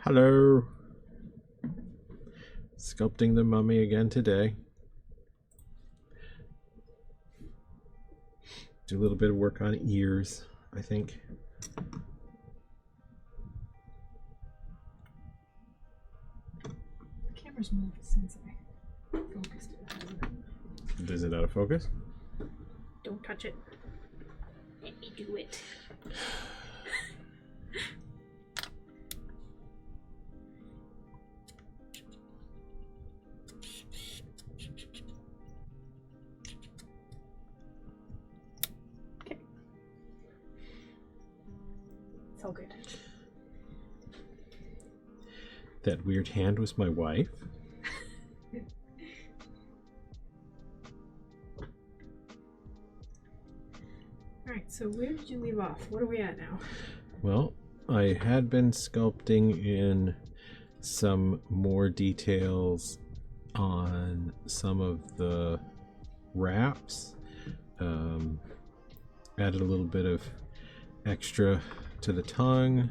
Hello. Sculpting the mummy again today. Do a little bit of work on ears, I think. The camera's moved since I focused it. Is it out of focus? Don't touch it. Let me do it. Okay. It's all good. That weird hand was my wife. Alright, so where did you leave off? What are we at now? Well, I had been sculpting in some more details on some of the wraps. Added a little bit of extra to the tongue.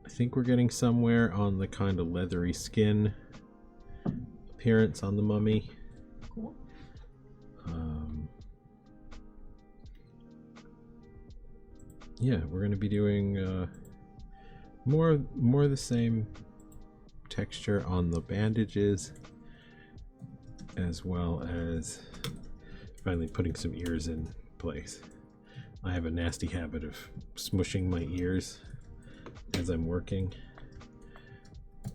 I think we're getting somewhere on the kind of leathery skin appearance on the mummy. Cool. Yeah, we're going to be doing more of the same texture on the bandages, as well as finally putting some ears in place. I have a nasty habit of smushing my ears as I'm working,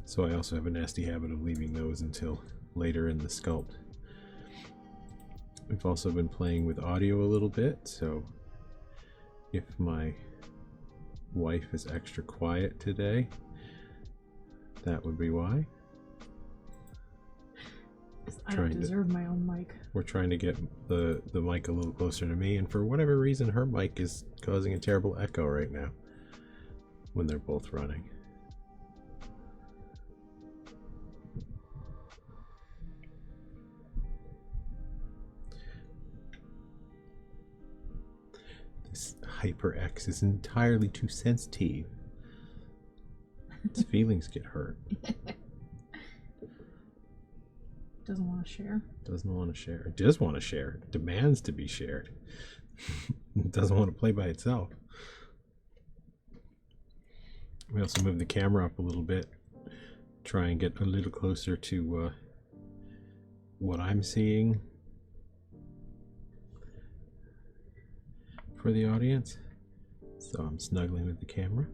so I also have a nasty habit of leaving those until later in the sculpt. We've also been playing with audio a little bit, so if my wife is extra quiet today, that would be why. I don't deserve my own mic. We're trying to get the mic a little closer to me, and for whatever reason her mic is causing a terrible echo right now when they're both running. This HyperX is entirely too sensitive. Its feelings get hurt. Doesn't want to share. Doesn't want to share. It does want to share. It demands to be shared. It doesn't want to play by itself. We also move the camera up a little bit. Try and get a little closer to what I'm seeing for the audience. So I'm snuggling with the camera.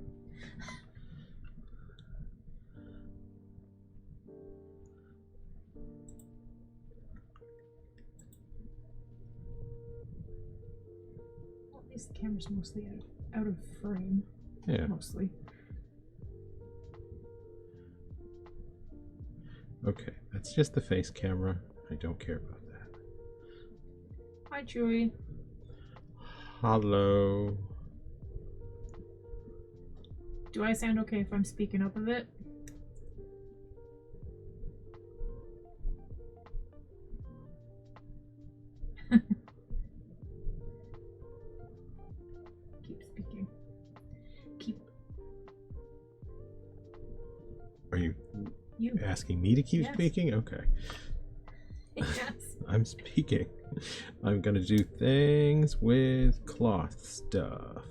At least the camera's mostly out of frame. Yeah. Mostly. Okay, that's just the face camera. I don't care about that. Hi, Chewie. Hello. Do I sound okay if I'm speaking up a bit? Keep speaking. Keep. Are you You. asking me to keep Yes. speaking? Okay. Yes. I'm speaking. I'm gonna do things with cloth stuff.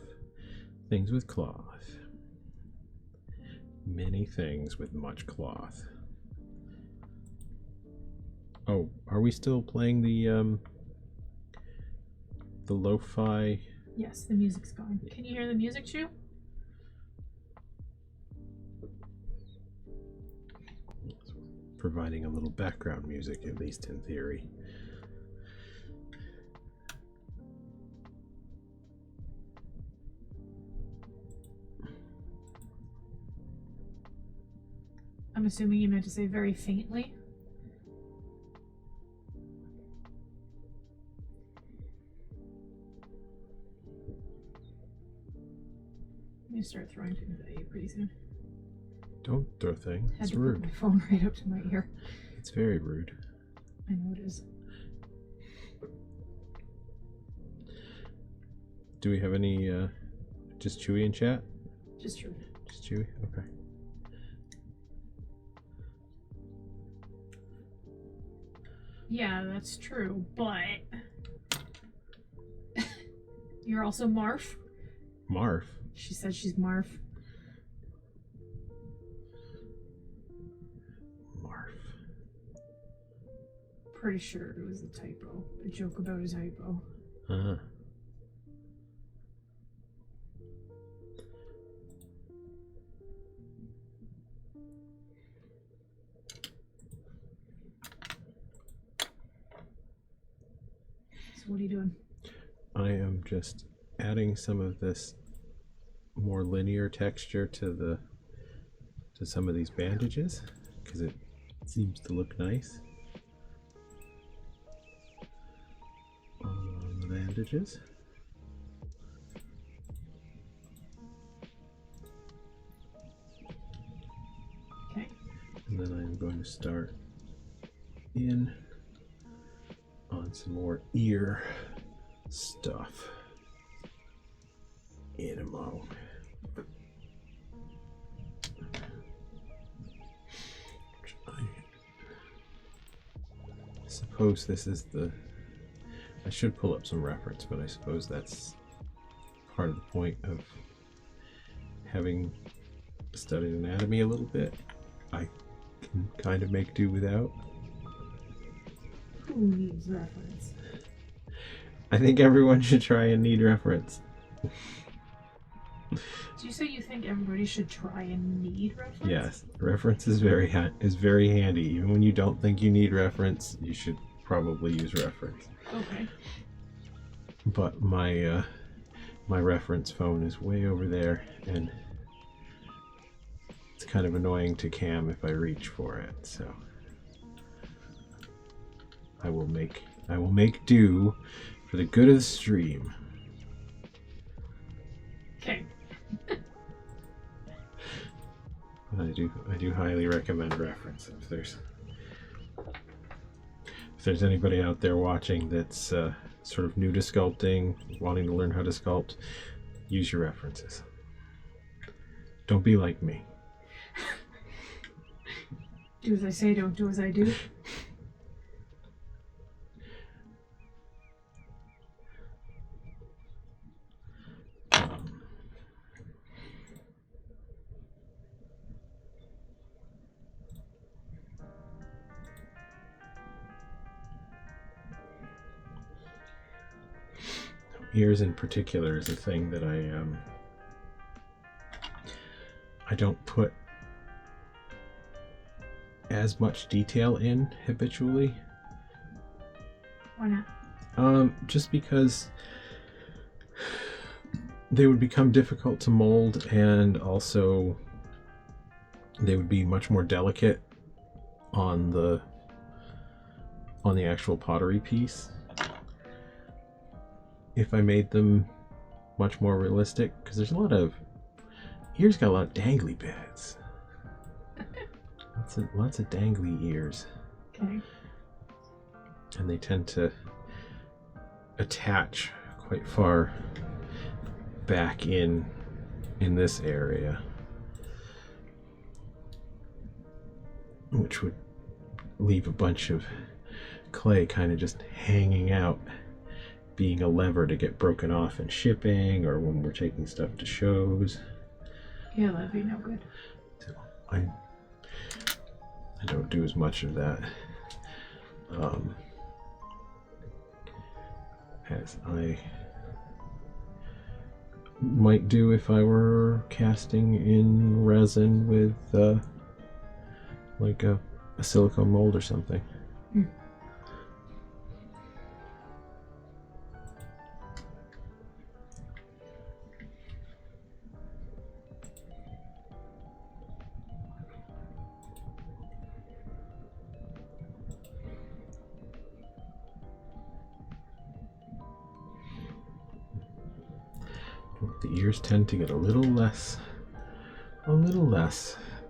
Things with cloth. Many things with much cloth. Oh, are we still playing the lo-fi? Yes, the music's going. Can you hear the music, Chew? Providing a little background music, at least in theory. I'm assuming you meant to say very faintly. I'm gonna start throwing things at you pretty soon. Don't throw things. Had It's to put rude. my phone right up to my ear. It's very rude. I know it is. Do we have any just Chewy in chat? Just true. It's chewy? Okay. Yeah, that's true, but you're also Marf. Marf? She said she's Marf. Marf. Pretty sure it was a typo. A joke about a typo. Uh-huh. So what are you doing? I am just adding some of this more linear texture to some of these bandages because it seems to look nice on the bandages. Okay. And then I'm going to start in on some more ear stuff in a moment. I suppose this is the... I should pull up some reference, but I suppose that's part of the point of having studied anatomy a little bit. I can kind of make do without. Who needs reference? I think everyone should try and need reference. Do you say you think everybody should try and need reference? Yes, reference is very handy. Even when you don't think you need reference, you should probably use reference. Okay. But my my reference phone is way over there, and it's kind of annoying to cam if I reach for it. So I will make do for the good of the stream. Okay. I do highly recommend reference if there's anybody out there watching that's sort of new to sculpting, wanting to learn how to sculpt. Use your references. Don't be like me. Do as I say, don't do as I do. Ears in particular is a thing that I don't put as much detail in habitually. Why not? Just because they would become difficult to mold, and also they would be much more delicate on the actual pottery piece if I made them much more realistic, because there's a lot of ears got a lot of dangly bits. Lots of dangly ears. Okay. And they tend to attach quite far back in this area, which would leave a bunch of clay kind of just hanging out, being a lever to get broken off in shipping or when we're taking stuff to shows. Yeah, that'd be no good. So I don't do as much of that as I might do if I were casting in resin with like a silicone mold or something. Mm. The ears tend to get a little less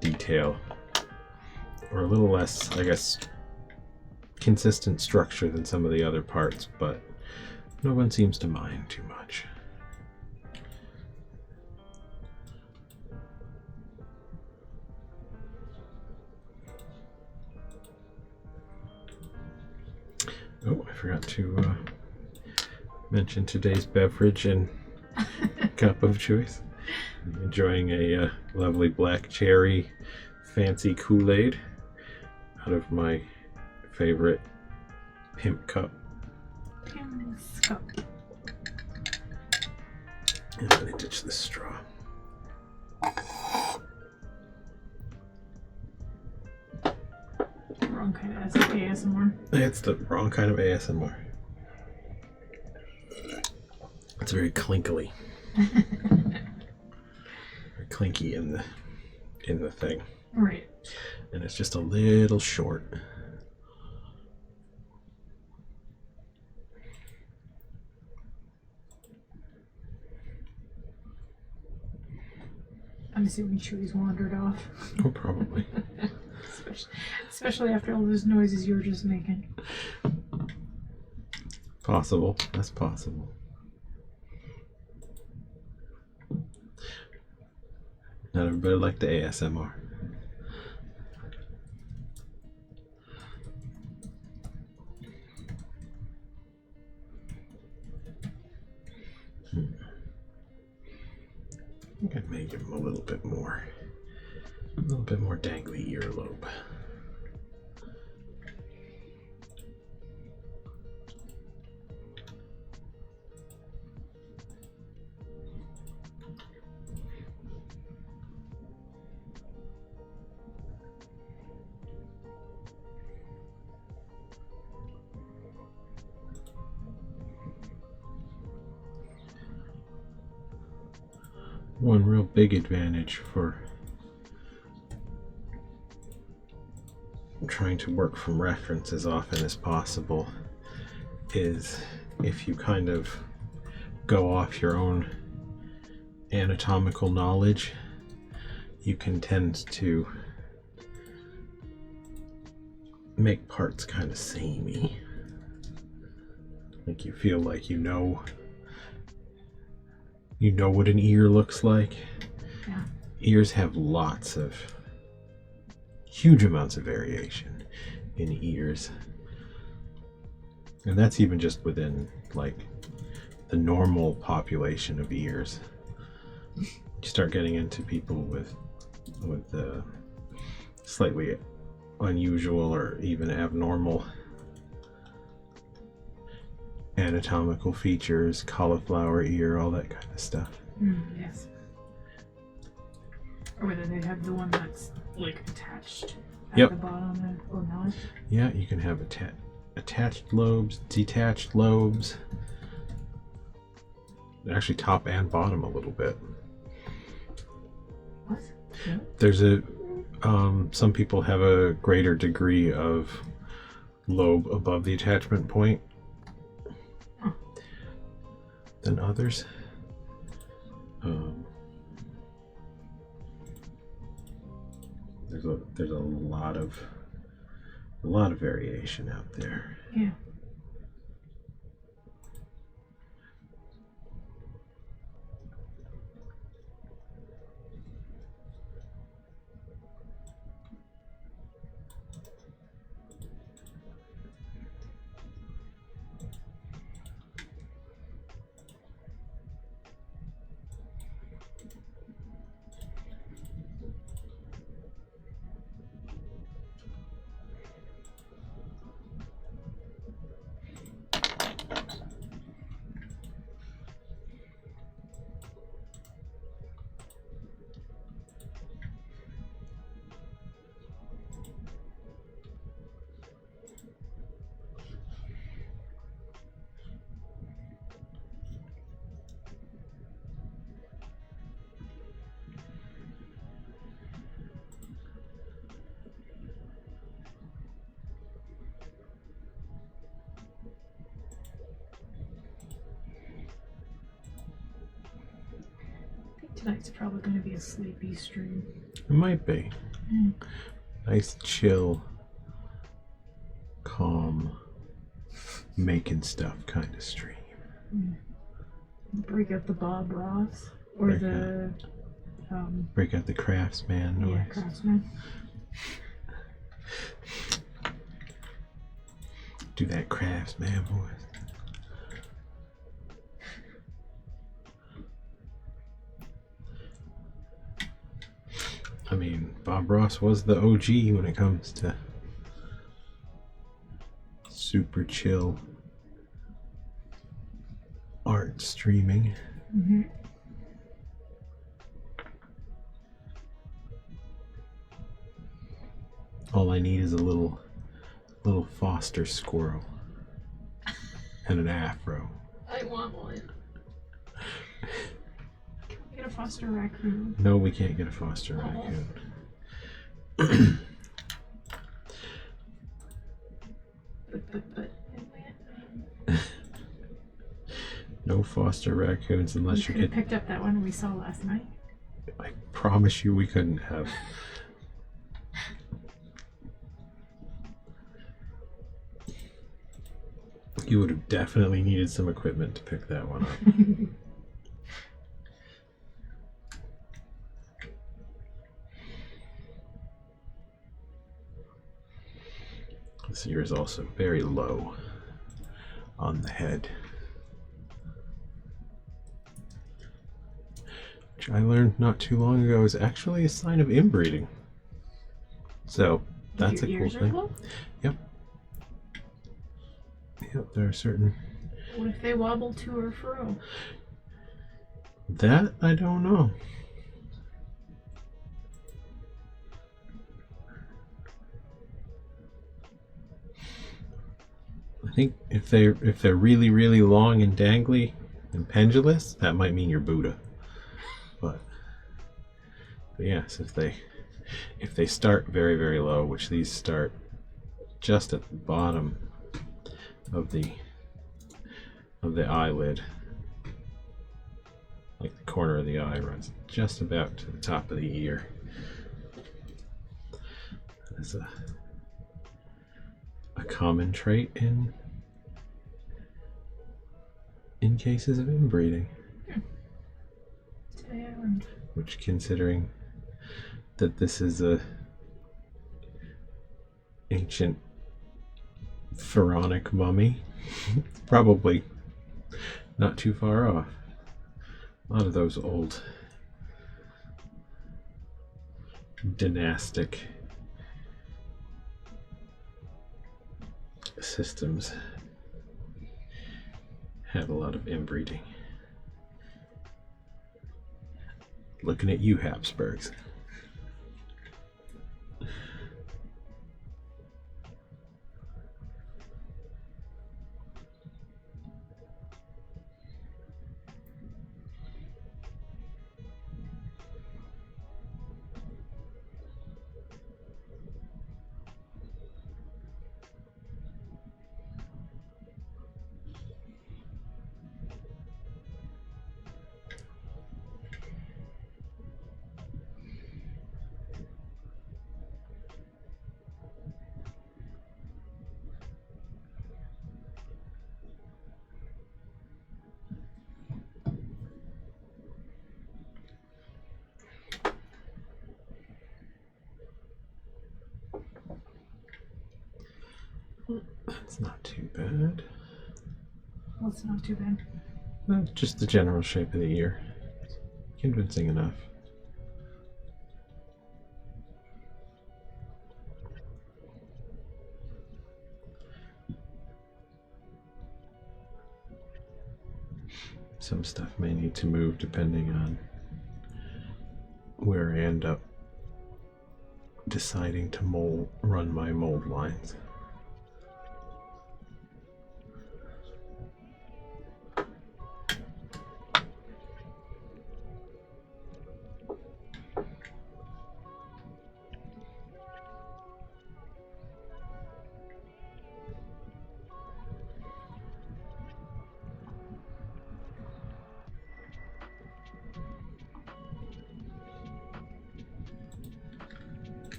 detail, or a little less, I guess, consistent structure than some of the other parts, but no one seems to mind too much. forgot to mention today's beverage and cup of choice. I'm enjoying a lovely black cherry fancy Kool-Aid out of my favorite pimp cup. Pimp's cup. And I'm going to ditch the straw. Wrong kind of ASMR. It's the wrong kind of ASMR. It's very clinkly. Very clinky in the thing. Right. And it's just a little short. I'm assuming Chewy's wandered off. Oh, probably. Especially after all those noises you were just making. Possible. That's possible. Not everybody liked the ASMR. I think I may give him a little bit more dangly earlobe. One real big advantage for trying to work from reference as often as possible is if you kind of go off your own anatomical knowledge, you can tend to make parts kind of samey. Like you feel like you know what an ear looks like. Yeah. Ears have huge amounts of variation in ears. And that's even just within like the normal population of ears. You start getting into people with slightly unusual or even abnormal anatomical features, cauliflower ear, all that kind of stuff. Yes. Or whether they have the one that's like attached at the bottom or not. Yeah, you can have attached lobes, detached lobes. Actually, top and bottom a little bit. What? Yeah. There's some people have a greater degree of lobe above the attachment point than others. There's a lot of variation out there. Yeah. Tonight's probably going to be a sleepy stream. It might be. Nice, chill, calm, making stuff kind of stream. Break out the Bob Ross or break out the Craftsman noise. Yeah, Craftsman. Do that crafts, man, boys. I mean, Bob Ross was the OG when it comes to super chill art streaming. Mm-hmm. All I need is a little foster squirrel and an afro. I want one. Can we get a foster raccoon? No, we can't get a foster raccoon. No foster raccoons unless you could have get. picked up that one we saw last night. I promise you we couldn't have. You would have definitely needed some equipment to pick that one up. This ear is also very low on the head, which I learned not too long ago is actually a sign of inbreeding. So that's a cool thing. Low? Yep. Yep, there are certain. What if they wobble to or fro? That I don't know. I think if they're really long and dangly and pendulous, that might mean you're Buddha. But yes, if they start very low, which these start just at the bottom of the eyelid, like the corner of the eye runs just about to the top of the ear. That's a common trait in cases of inbreeding. Today I learned. Which, considering that this is a ancient pharaonic mummy, it's probably not too far off. A lot of those old dynastic systems had a lot of inbreeding. Looking at you, Habsburgs. That's not too bad. What's not too bad? Just the general shape of the ear. Convincing enough. Some stuff may need to move depending on where I end up deciding to run my mold lines.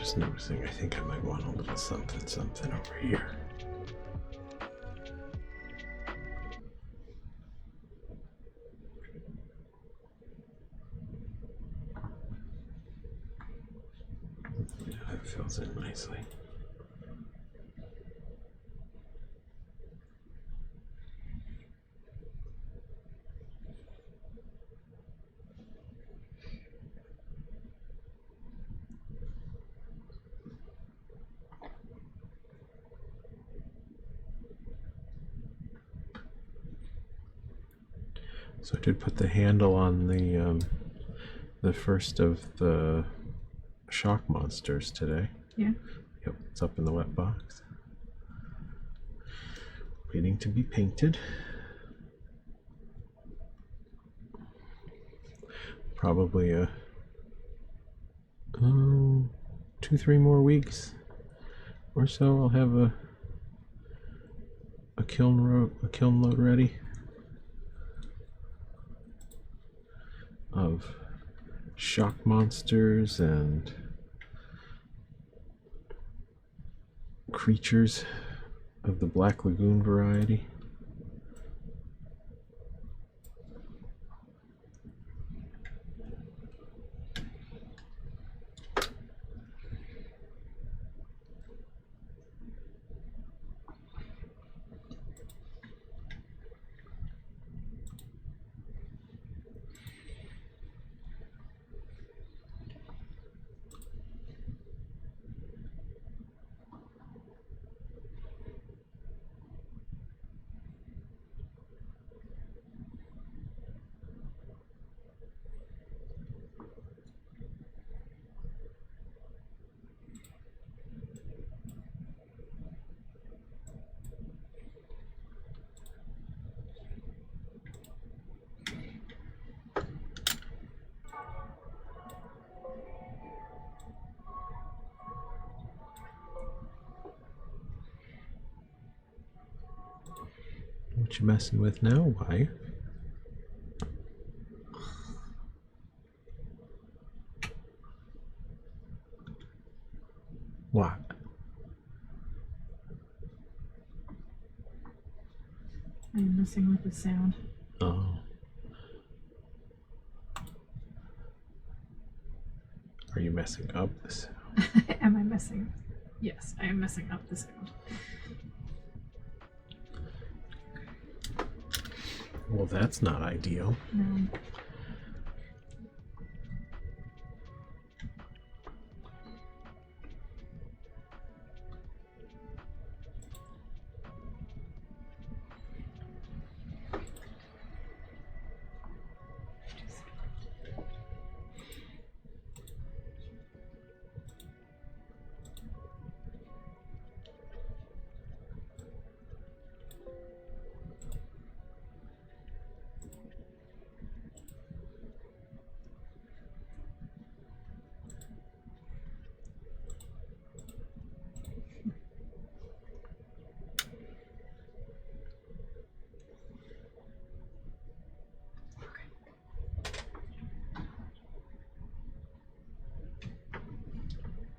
just noticing, I think I might want a little something over here. Yeah, that fills in nicely. So I did put the handle on the first of the shock monsters today. Yeah. Yep, it's up in the wet box, waiting to be painted. Probably 2-3 more weeks or so. I'll have a kiln load ready of shock monsters and creatures of the Black Lagoon variety. What you messing with now? Why? What? I'm messing with the sound. Oh. Are you messing up the sound? Am I messing? Yes, I am messing up the sound. Well, that's not ideal. No.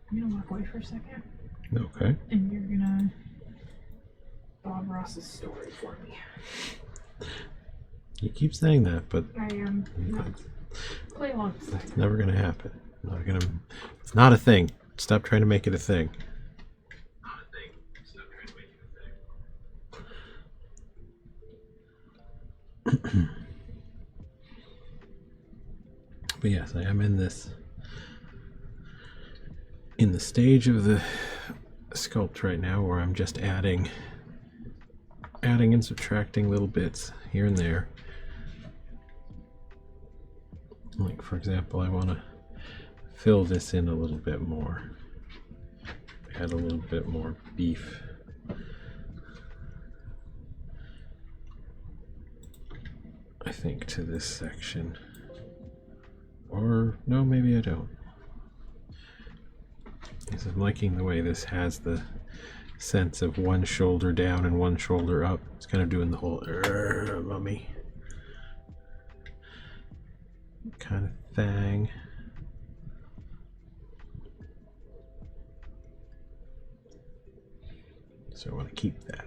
I'm gonna walk away for a second, Okay. and you're gonna Bob Ross's story for me. You keep saying that, but I am not. Play along. it's never gonna happen. It's not a thing. Stop trying to make it a thing. Not a thing. Stop trying to make it a thing. But yes, I am in the stage of the sculpt right now where I'm just adding and subtracting little bits here and there. Like, for example, I want to fill this in a little bit more. Add a little bit more beef. I think to this section. Or, no, maybe I don't. Because I'm liking the way this has the sense of one shoulder down and one shoulder up. It's kind of doing the whole mummy kind of thing. So I want to keep that.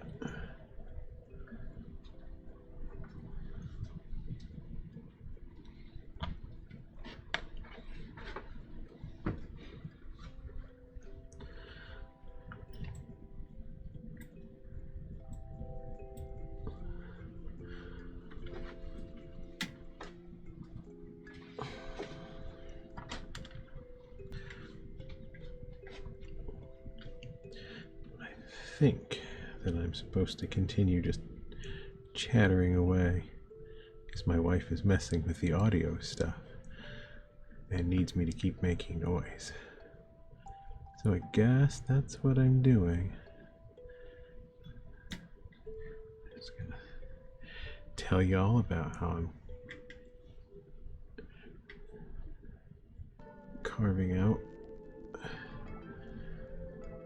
I think that I'm supposed to continue just chattering away because my wife is messing with the audio stuff and needs me to keep making noise. So I guess that's what I'm doing. I'm just gonna tell y'all about how I'm carving out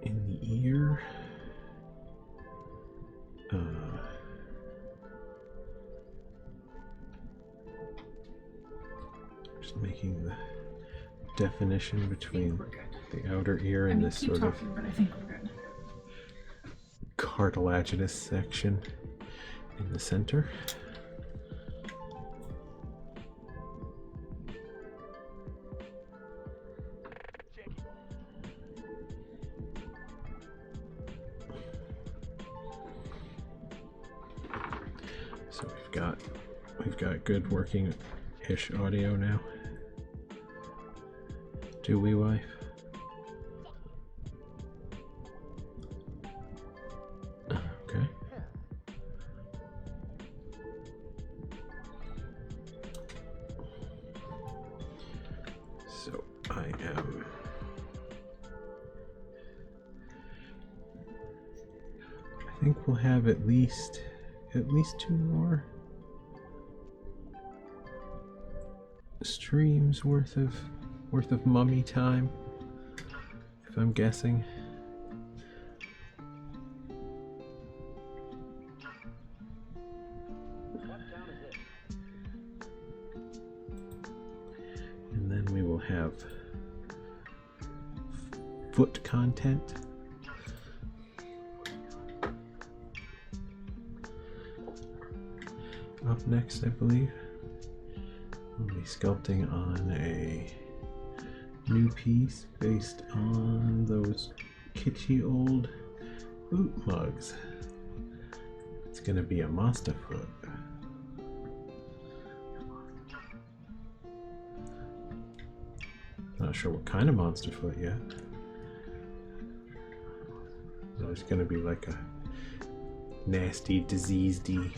in the ear. Just making the definition between the outer ear and this sort of but I think we're good. cartilaginous section in the center. So we've got good working-ish audio now. Do we, wife? Okay. So I think we'll have at least 2 more streams worth of mummy time, if I'm guessing. And then we will have foot content. Up next, I believe. We'll be sculpting on a new piece based on those kitschy old boot mugs. It's gonna be a monster foot. Not sure what kind of monster foot yet. There's gonna be like a nasty, diseasedy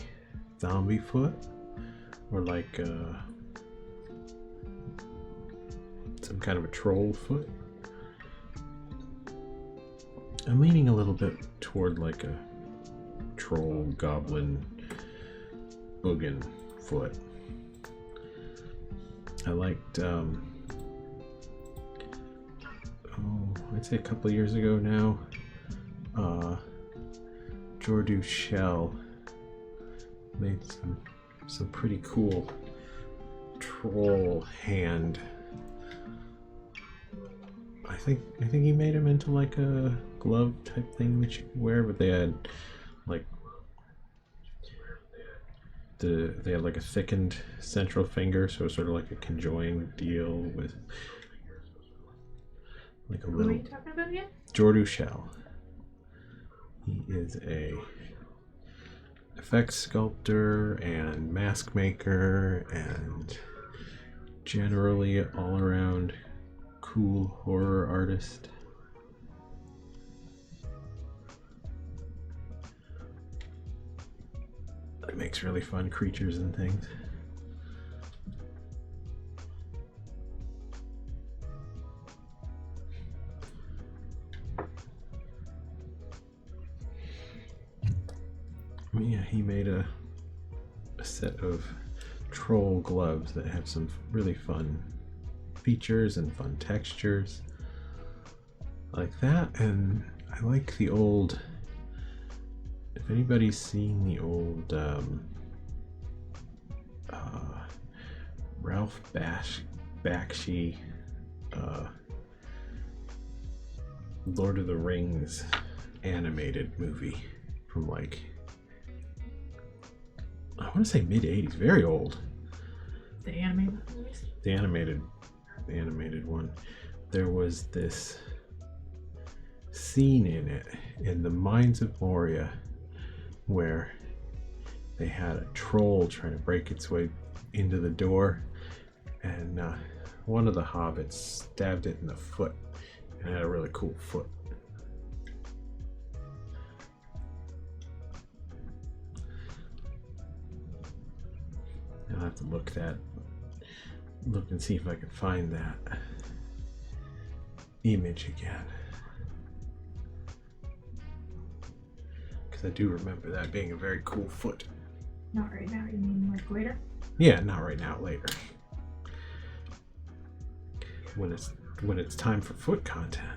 zombie foot, or like some kind of a troll foot. I'm leaning a little bit toward like a troll, goblin, boogan foot. I liked, I'd say a couple of years ago now, Jordu Shell made some pretty cool troll hand. I think he made them into like a glove type thing that you could wear, but they had like they had like a thickened central finger, so it's sort of like a conjoined deal with like a little. Who are you talking about again? Jordu Shell. He is a effects sculptor and mask maker and generally all around cool horror artist. That makes really fun creatures and things. Yeah, he made a set of troll gloves that have some really fun features and fun textures like that. And I like the old, if anybody's seen the old Ralph Bakshi Lord of the Rings animated movie from like, I want to say mid 80s, very old. The animated movies? The animated one. There was this scene in it, in the Mines of Moria, where they had a troll trying to break its way into the door, and one of the hobbits stabbed it in the foot, and it had a really cool foot. I'll have to look and see if I can find that image again, because I do remember that being a very cool foot. Not right now, you mean like later? Yeah, not right now, later. When it's time for foot content.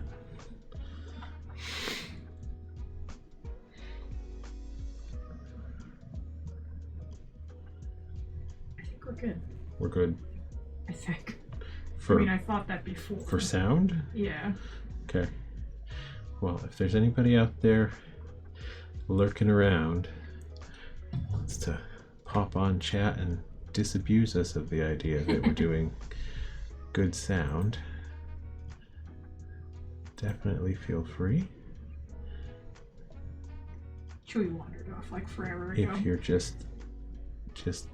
I think we're good. We're good. I think. For, I thought that before. For sound? Yeah. Okay. Well, if there's anybody out there lurking around wants to pop on chat and disabuse us of the idea that we're doing good sound, definitely feel free. Chewie wandered off like forever ago. If you're just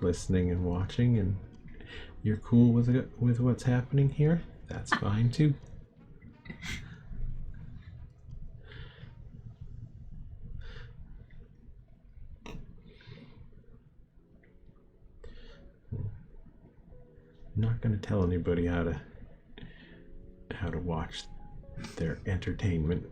listening and watching and you're cool with what's happening here, that's fine too. I'm not going to tell anybody how to watch their entertainment.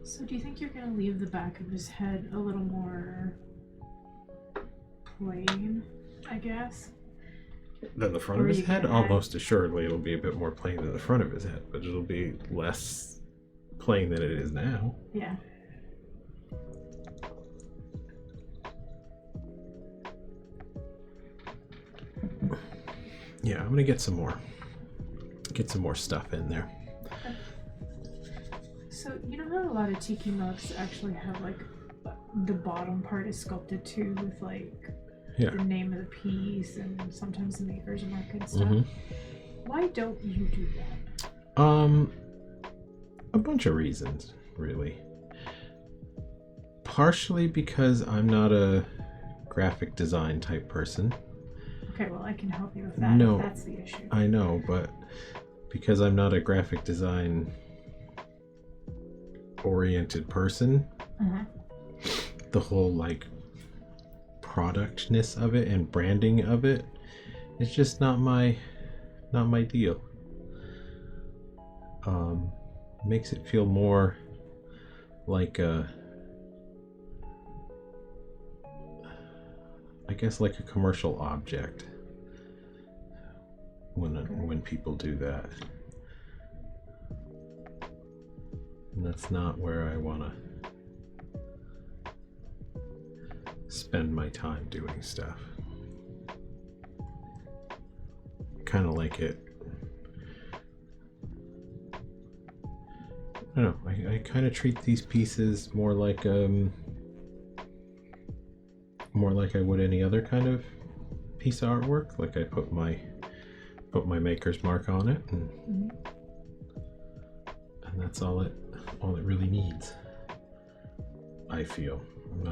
So do you think you're going to leave the back of his head a little more plain, I guess? Than the front of his head? Almost assuredly it'll be a bit more plain than the front of his head, but it'll be less plain than it is now. Yeah. Yeah, I'm gonna get some more stuff in there. So you know how a lot of tiki mugs actually have like the bottom part is sculpted too with like the name of the piece and sometimes the maker's mark and stuff. Mm-hmm. Why don't you do that? A bunch of reasons, really. Partially because I'm not a graphic design type person. Okay, well I can help you with that if that's the issue. I know, but because I'm not a graphic design oriented person, the whole like productness of it and branding of it is just not my deal. Makes it feel more like I guess like a commercial object when people do that. And that's not where I want to spend my time doing stuff. Kind of like it. I don't know. I kind of treat these pieces more like I would any other kind of piece of artwork. Like I put my maker's mark on it, and that's all it really needs. I feel. I'm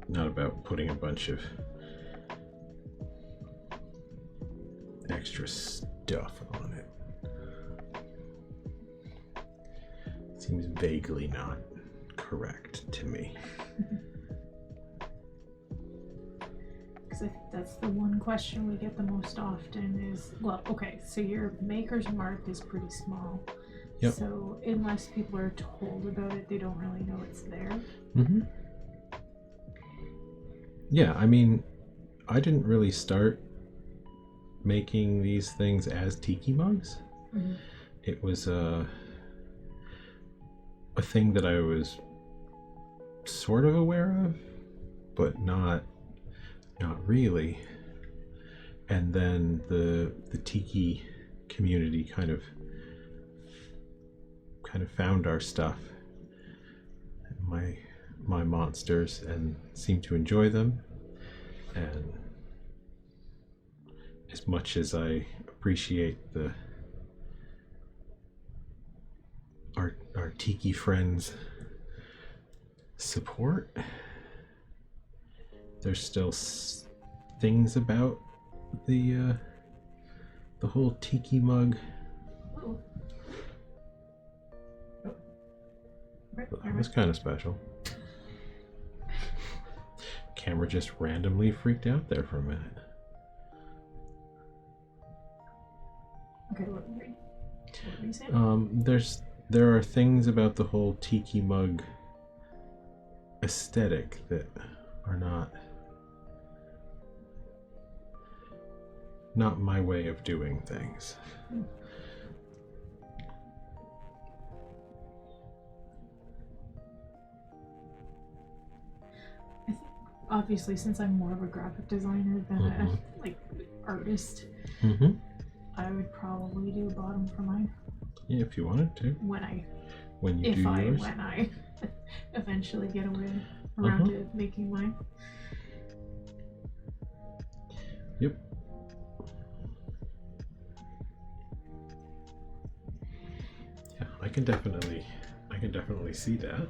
not about putting a bunch of extra stuff on it. Seems vaguely not correct to me. Because I think that's the one question we get the most often is, well, okay, so your maker's mark is pretty small. Yep. So unless people are told about it, they don't really know it's there. Mm-hmm. Yeah, I mean, I didn't really start making these things as tiki mugs. Mm-hmm. It was a thing that I was sort of aware of, but not really. And then the tiki community kind of found our stuff, my monsters, and seemed to enjoy them. And as much as I appreciate our tiki friends' support, there's still things about the whole tiki mug. Oh. That was kind of special. Camera just randomly freaked out there for a minute. Okay, what were you saying? There are things about the whole tiki mug aesthetic that are not my way of doing things. I think obviously since I'm more of a graphic designer than a artist, I would probably do a bottom for mine. Yeah, if you wanted to. When I yours. Eventually get around to making mine. Yep. Yeah, I can definitely see that.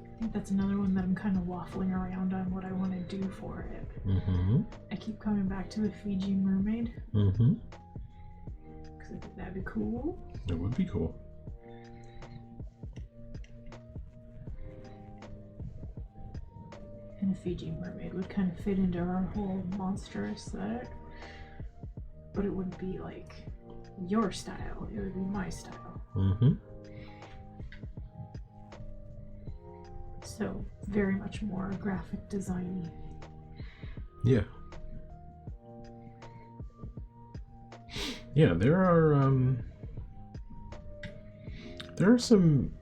I think that's another one that I'm kind of waffling around on what I want to do for it. I keep coming back to the Fiji mermaid. Because I think that'd be cool. It would be cool. And a Fiji mermaid would kind of fit into our whole monster aesthetic. But it wouldn't be like your style, it would be my style. So very much more graphic design-y. Yeah. Yeah, there are some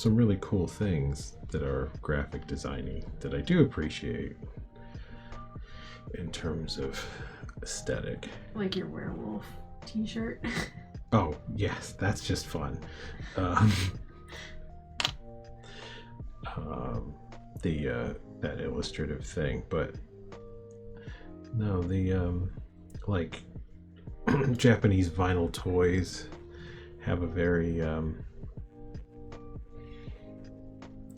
really cool things that are graphic designy that I do appreciate in terms of aesthetic. Like your werewolf t-shirt. Oh, yes, that's just fun. That illustrative thing, but no, the like Japanese vinyl toys have a very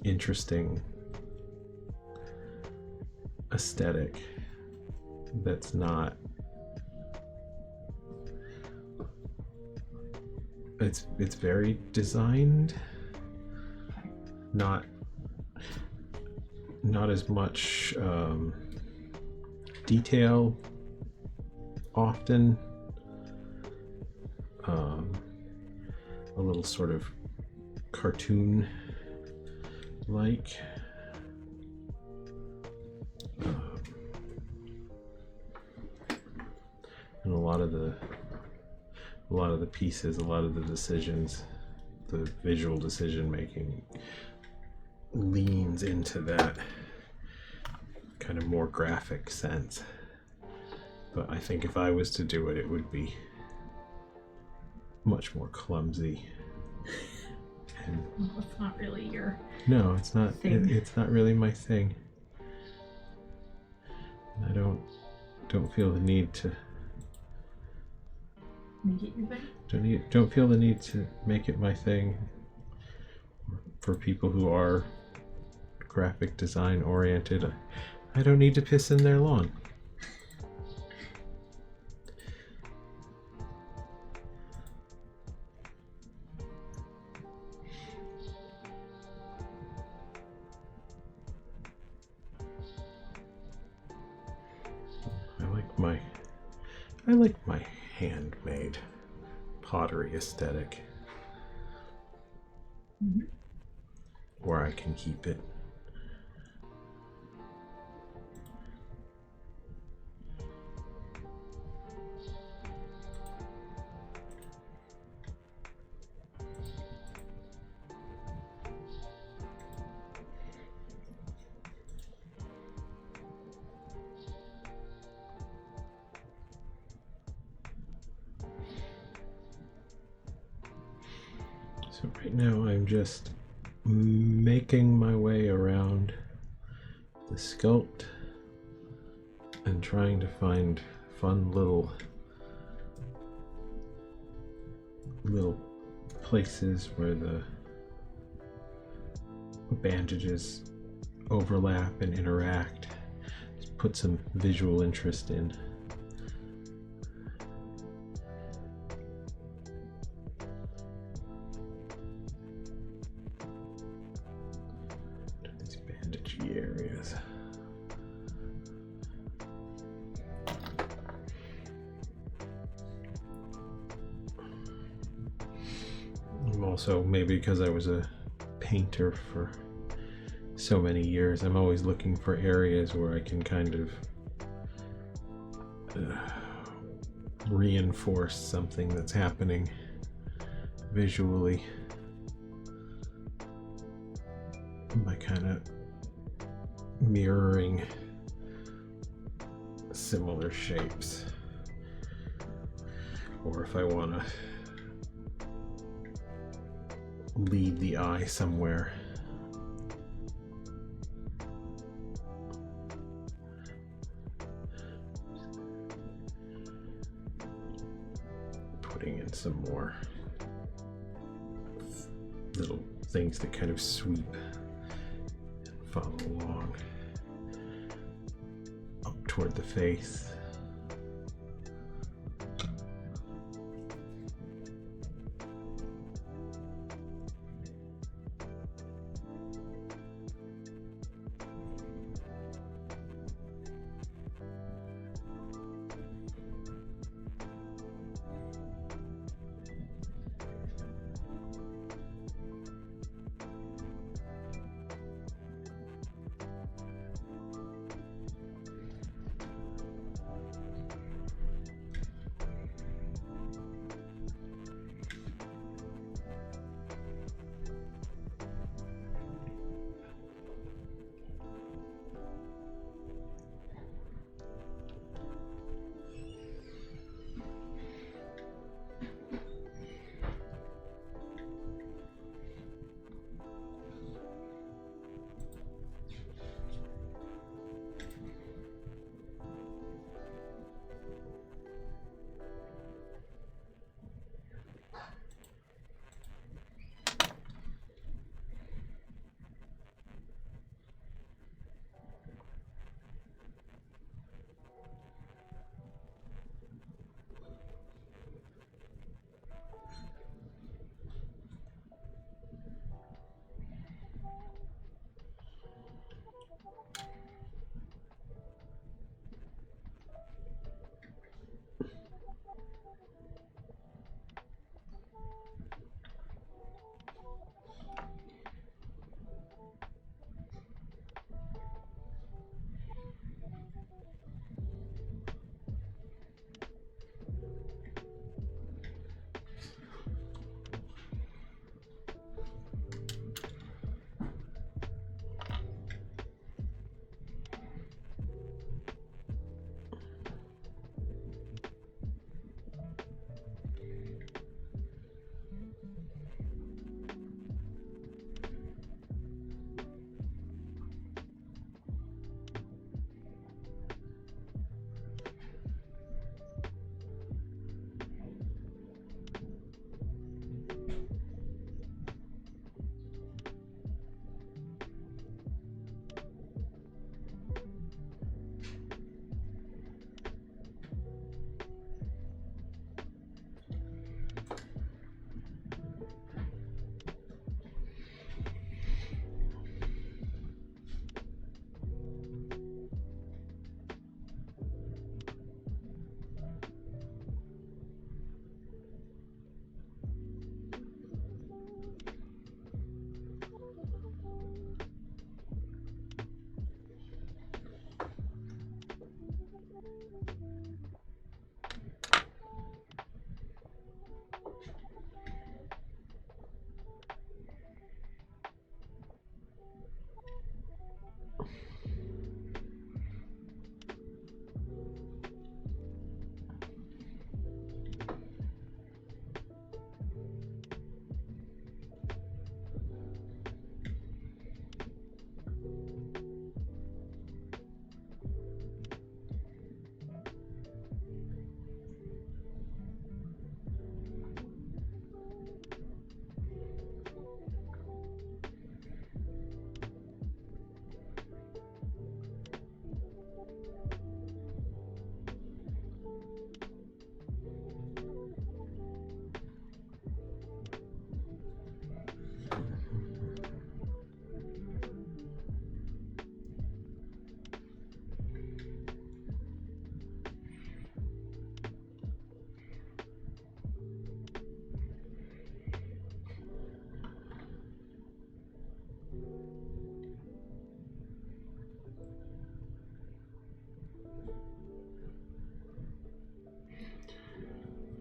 interesting aesthetic that's not it's very designed, not as much detail often, a little sort of cartoon like, and a lot of the pieces, a lot of the decisions, the visual decision making leans into that kind of more graphic sense. But I think if I was to do it, it would be much more clumsy. And well, it's not really your no, it's not. It's not really my thing. I don't feel the need to make it your thing. Don't feel the need to make it my thing. For people who are graphic design oriented, I don't need to piss in their lawn. I like my handmade pottery aesthetic, where I can keep it So right now I'm just making my way around the sculpt and trying to find fun little places where the bandages overlap and interact. Just put some visual interest in. These bandagey areas. Also, maybe because I was a painter for so many years, I'm always looking for areas where I can kind of reinforce something that's happening visually by kind of mirroring similar shapes. Or if I want to lead the eye somewhere. Putting in some more little things that kind of sweep and follow along up toward the face.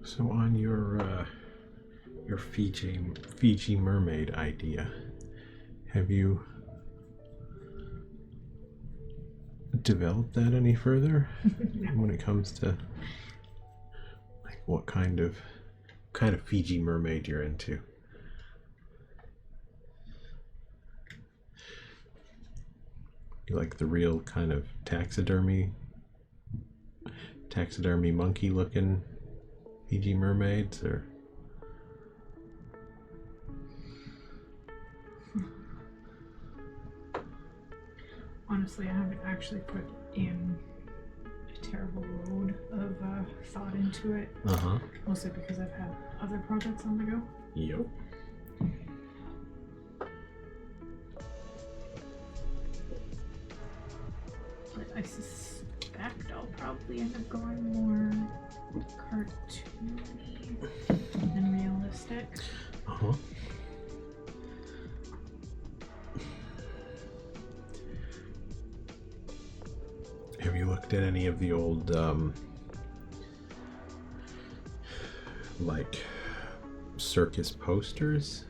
So on your Fiji mermaid idea, have you developed that any further when it comes to like what kind of Fiji mermaid you're into? You like the real kind of taxidermy monkey looking Fiji mermaids, or honestly, I haven't actually put in a terrible load of thought into it. Mostly because I've had other projects on the go. Yep. But I suspect I'll probably end up going more cartoony than realistic. Have you looked at any of the old like circus posters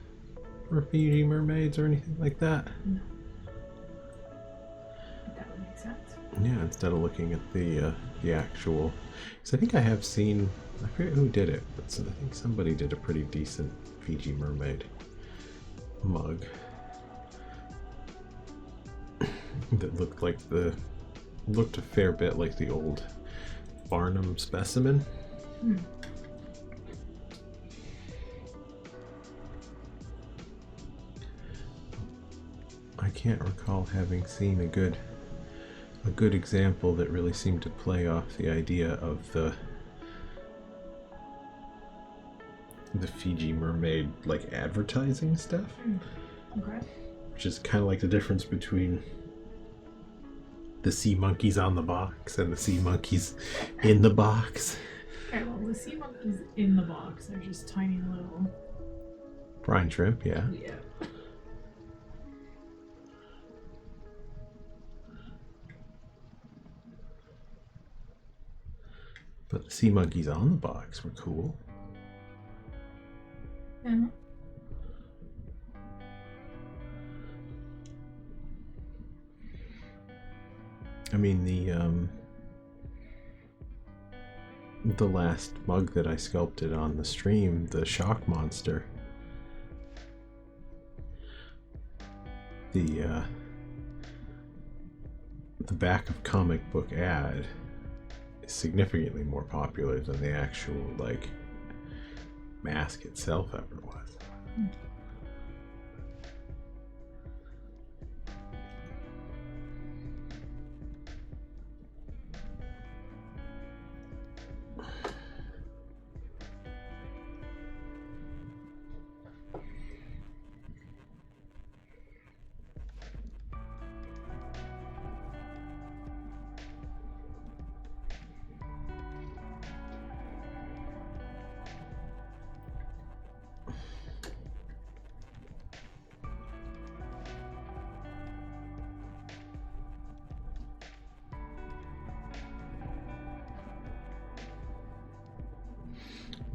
for Fiji mermaids or anything like that? No. That would make sense. Yeah, instead of looking at the actual, because I think I have seen, I forget who did it, but I think somebody did a pretty decent Fiji mermaid mug that looked a fair bit like the old Barnum specimen. I can't recall having seen a good example that really seemed to play off the idea of the Fiji mermaid like advertising stuff. Okay. Which is kind of like the difference between the sea monkeys on the box and the sea monkeys in the box. Okay, well, the sea monkeys in the box, they're just tiny little brine shrimp, yeah. Yeah. But the sea monkeys on the box were cool. Yeah. I mean, the last mug that I sculpted on the stream, the shock monster, the back of comic book ad is significantly more popular than the actual like mask itself ever was.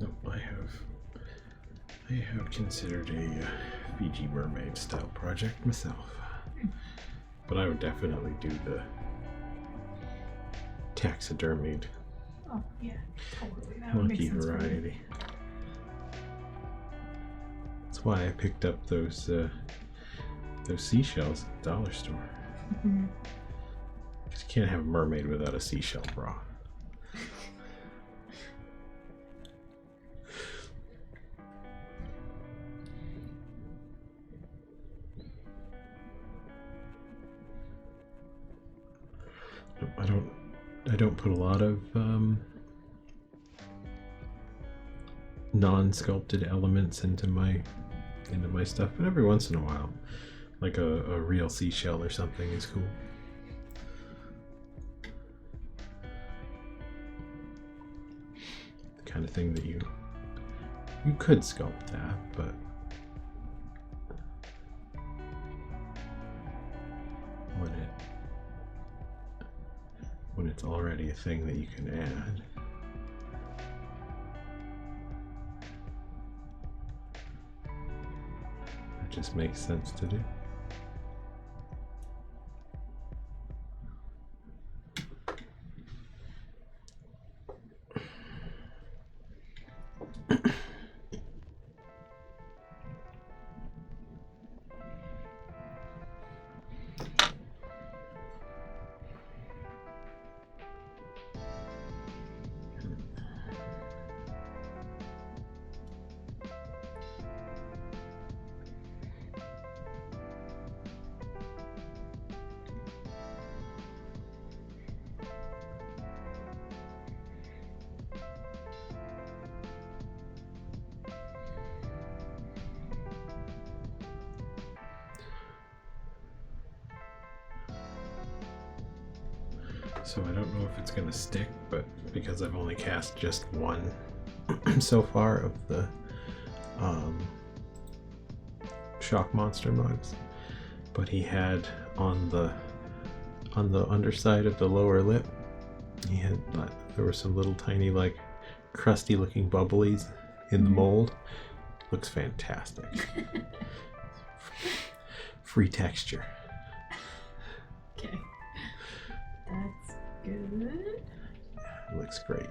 Nope, I have considered a Fiji mermaid style project myself, but I would definitely do the taxidermied Oh yeah, totally. That would make monkey sense for me. variety. That's why I picked up those seashells at the dollar store. Mhm. Because you can't have a mermaid without a seashell bra. I don't put a lot of non-sculpted elements into my stuff, but every once in a while, like a real seashell or something is cool. The kind of thing that you could sculpt that, but when it's already a thing that you can add, It just makes sense to do. So I don't know if it's gonna stick, but because I've only cast just one so far of the shock monster mugs, but he had on the underside of the lower lip, he had there were some little tiny like crusty looking bubblies in the mold. Looks fantastic. Free texture. Okay. That's good. It looks great.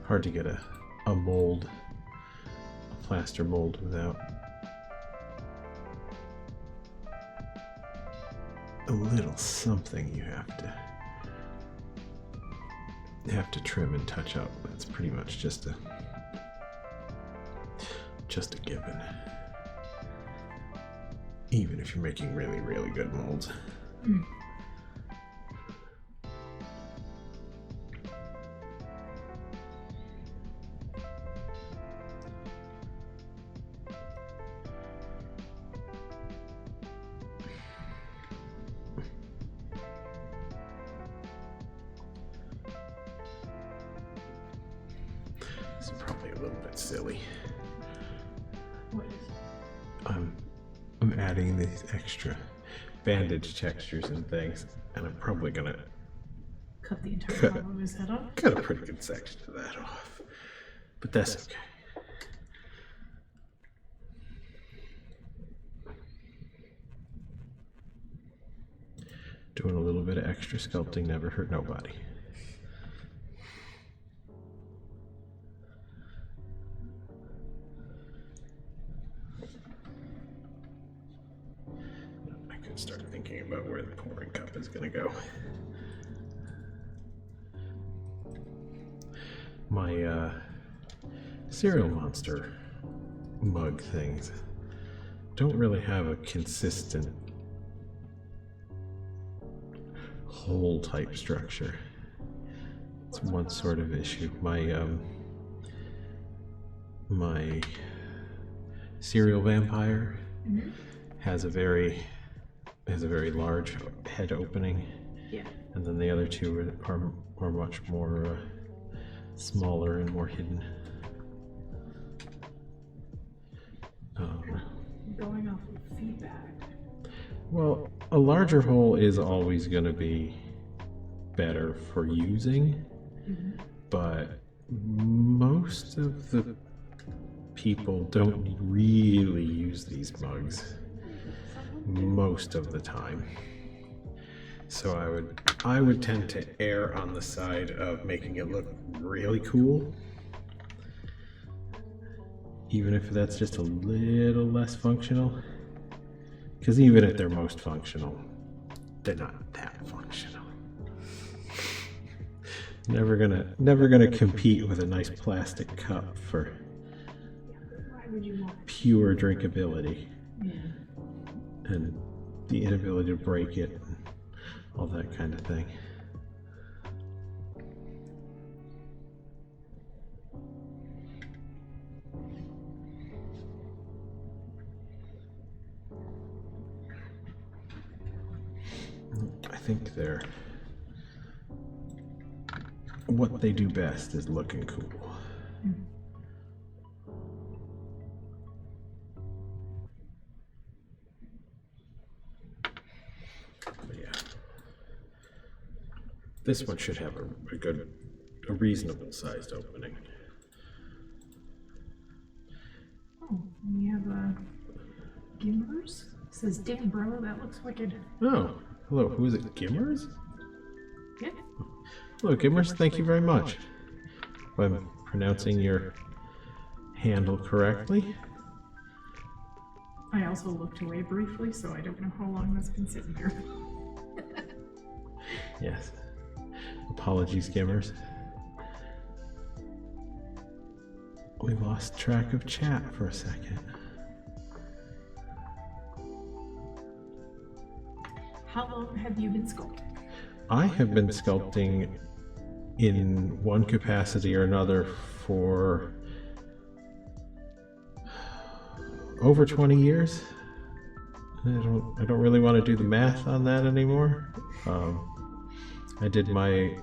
Hard to get a mold, a plaster mold without a little something you have to trim and touch up. That's pretty much just a given. Even if you're making really, really good molds. This is probably a little bit silly. What is? I'm adding these extra bandage textures and things, and I'm probably gonna Cut the entire top of his head off? cut a pretty good section of that off. But that's okay. Doing a little bit of extra sculpting never hurt nobody. I could start thinking about where the pouring cup is going to go. My cereal monster mug things don't really have a consistent hole type structure. It's one sort of issue. My cereal vampire has a very large head opening. Yeah. And then the other two are much more smaller and more hidden. Going off of feedback. Well, a larger hole is always going to be better for using, but most of the people don't really use these mugs most of the time. So I would tend to err on the side of making it look really cool, even if that's just a little less functional. Because even at their most functional, they're not that functional. Never gonna compete with a nice plastic cup for pure drinkability. Yeah. And the inability to break it, and all that kind of thing. I think what they do best is looking cool. But yeah, this one should have a good a reasonable sized opening. Oh, we have Gimmers. It says damn bro, that looks wicked. Oh, hello. Who is it? Gimmers? Yeah. Hello, Gimmers. Thank you very much. If I'm pronouncing your handle correctly. I also looked away briefly, so I don't know how long that's been sitting there. Yes. Apologies, Gimmers. We lost track of chat for a second. How long have you been sculpting? I have been sculpting in one capacity or another for over 20 years. I don't really want to do the math on that anymore. I did my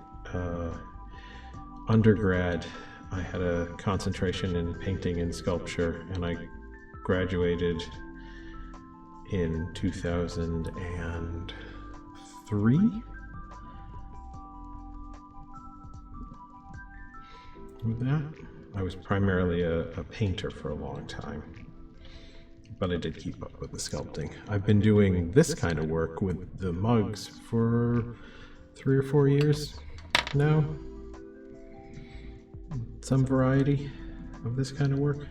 undergrad. I had a concentration in painting and sculpture, and I graduated in 2003. With that, I was primarily a painter for a long time, but I did keep up with the sculpting. I've been doing this kind of work with the mugs for 3 or 4 years now. Some variety of this kind of work.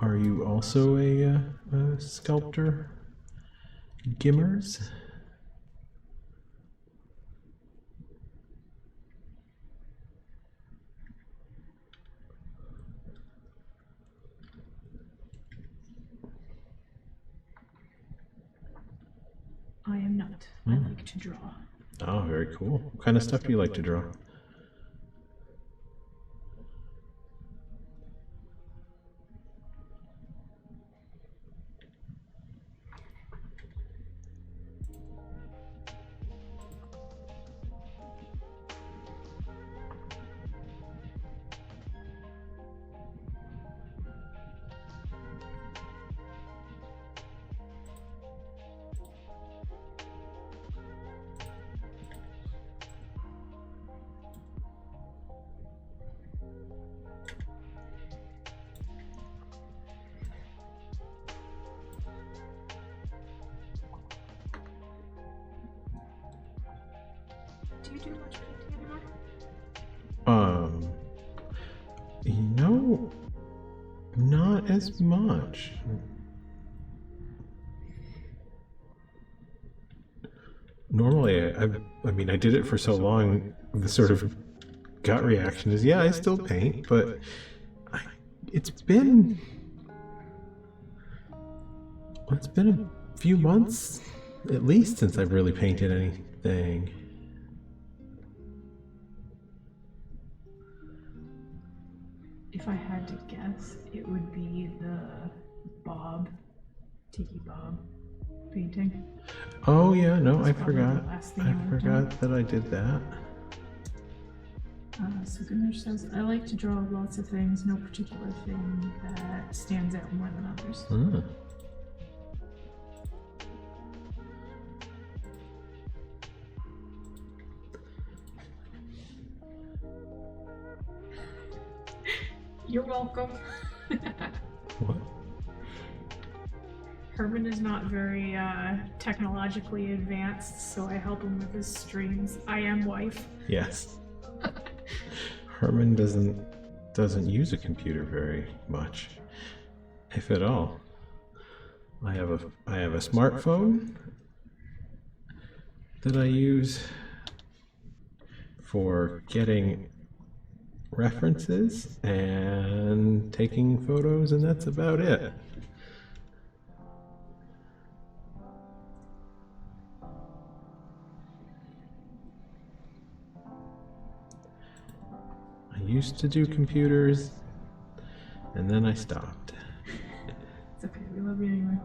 Are you also a sculptor, Gimmers? I am not. I like to draw. Oh, very cool. What kind of stuff do you like to draw? Do you do much painting anymore? Not as much. Normally, I did it for so long, the sort of gut reaction is, yeah, I still paint, but it's been a few months, at least, since I've really painted anything. If I had to guess, it would be the Tiki Bob painting. Oh yeah, no, I That's probably the forgot. last thing I I worked forgot that I did that. So Gunnar says, I like to draw lots of things, no particular thing that stands out more than others. Hmm. You're welcome. What? Herman is not very technologically advanced, so I help him with his streams. I am wife. Yes. Herman doesn't use a computer very much, if at all. I have a smartphone that I use for getting references and taking photos, and that's about it. I used to do computers, and then I stopped. It's okay, we love you anyway.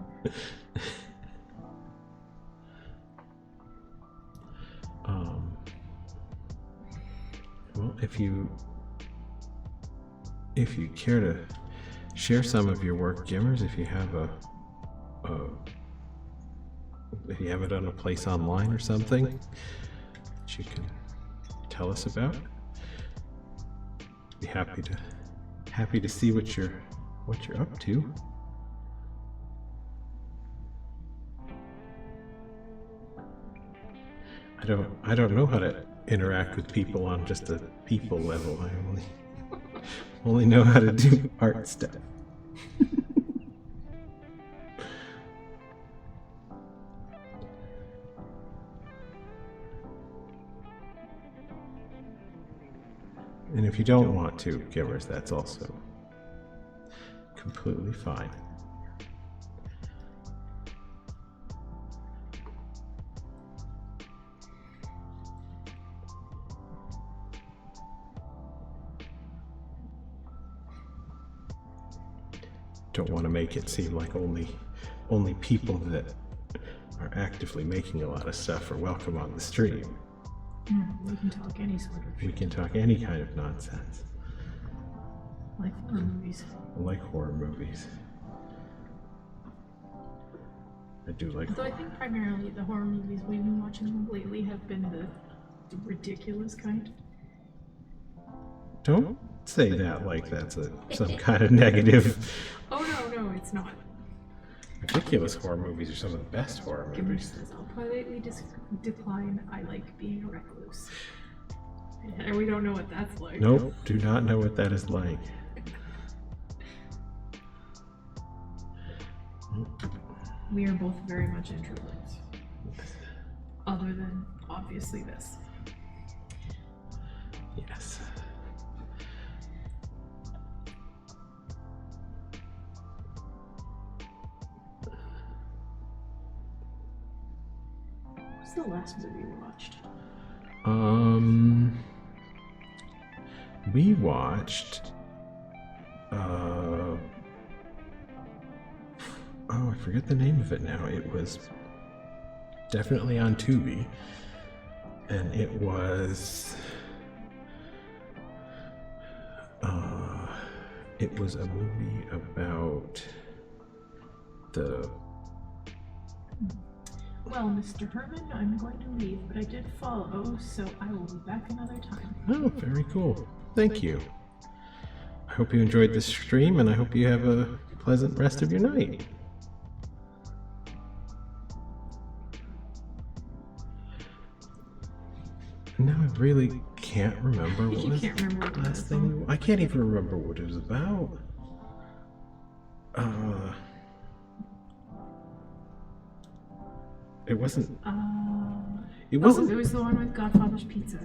if you care to share some of your work, Gimmers, if you have if you have it on a place online or something that you can tell us about, be happy to see what you're up to. I don't know how to interact with people on just a people level. I only know how to do art stuff. And if you don't want to, Gimmers, that's also completely fine. Don't want to make it seem like only people that are actively making a lot of stuff are welcome on the stream. We can talk any sort of We can talk any kind of nonsense. like horror movies. Like horror movies. I do like Although I think primarily the horror movies we've been watching lately have been the ridiculous kind. Don't say that like that's some kind of negative. Oh no, it's not. Ridiculous horror movies are some of the best horror Gimmers movies. says, I'll politely decline. I like being a recluse. And we don't know what that's like. Nope, do not know what that is like. We are both very much introverts. Other than, obviously, this. Yes. What's the last movie we watched? We watched oh, I forget the name of it now. It was definitely on Tubi, and it was a movie about the Well, Mr. Herman, I'm going to leave, but I did follow, so I will be back another time. Oh, very cool. Thank you. I hope you enjoyed this stream, and I hope you have a pleasant rest of your night. Now I really can't remember what You was can't remember what the it last was. thing. I can't even remember what it was about. It wasn't. It wasn't. It was the one with Godfather's Pizza.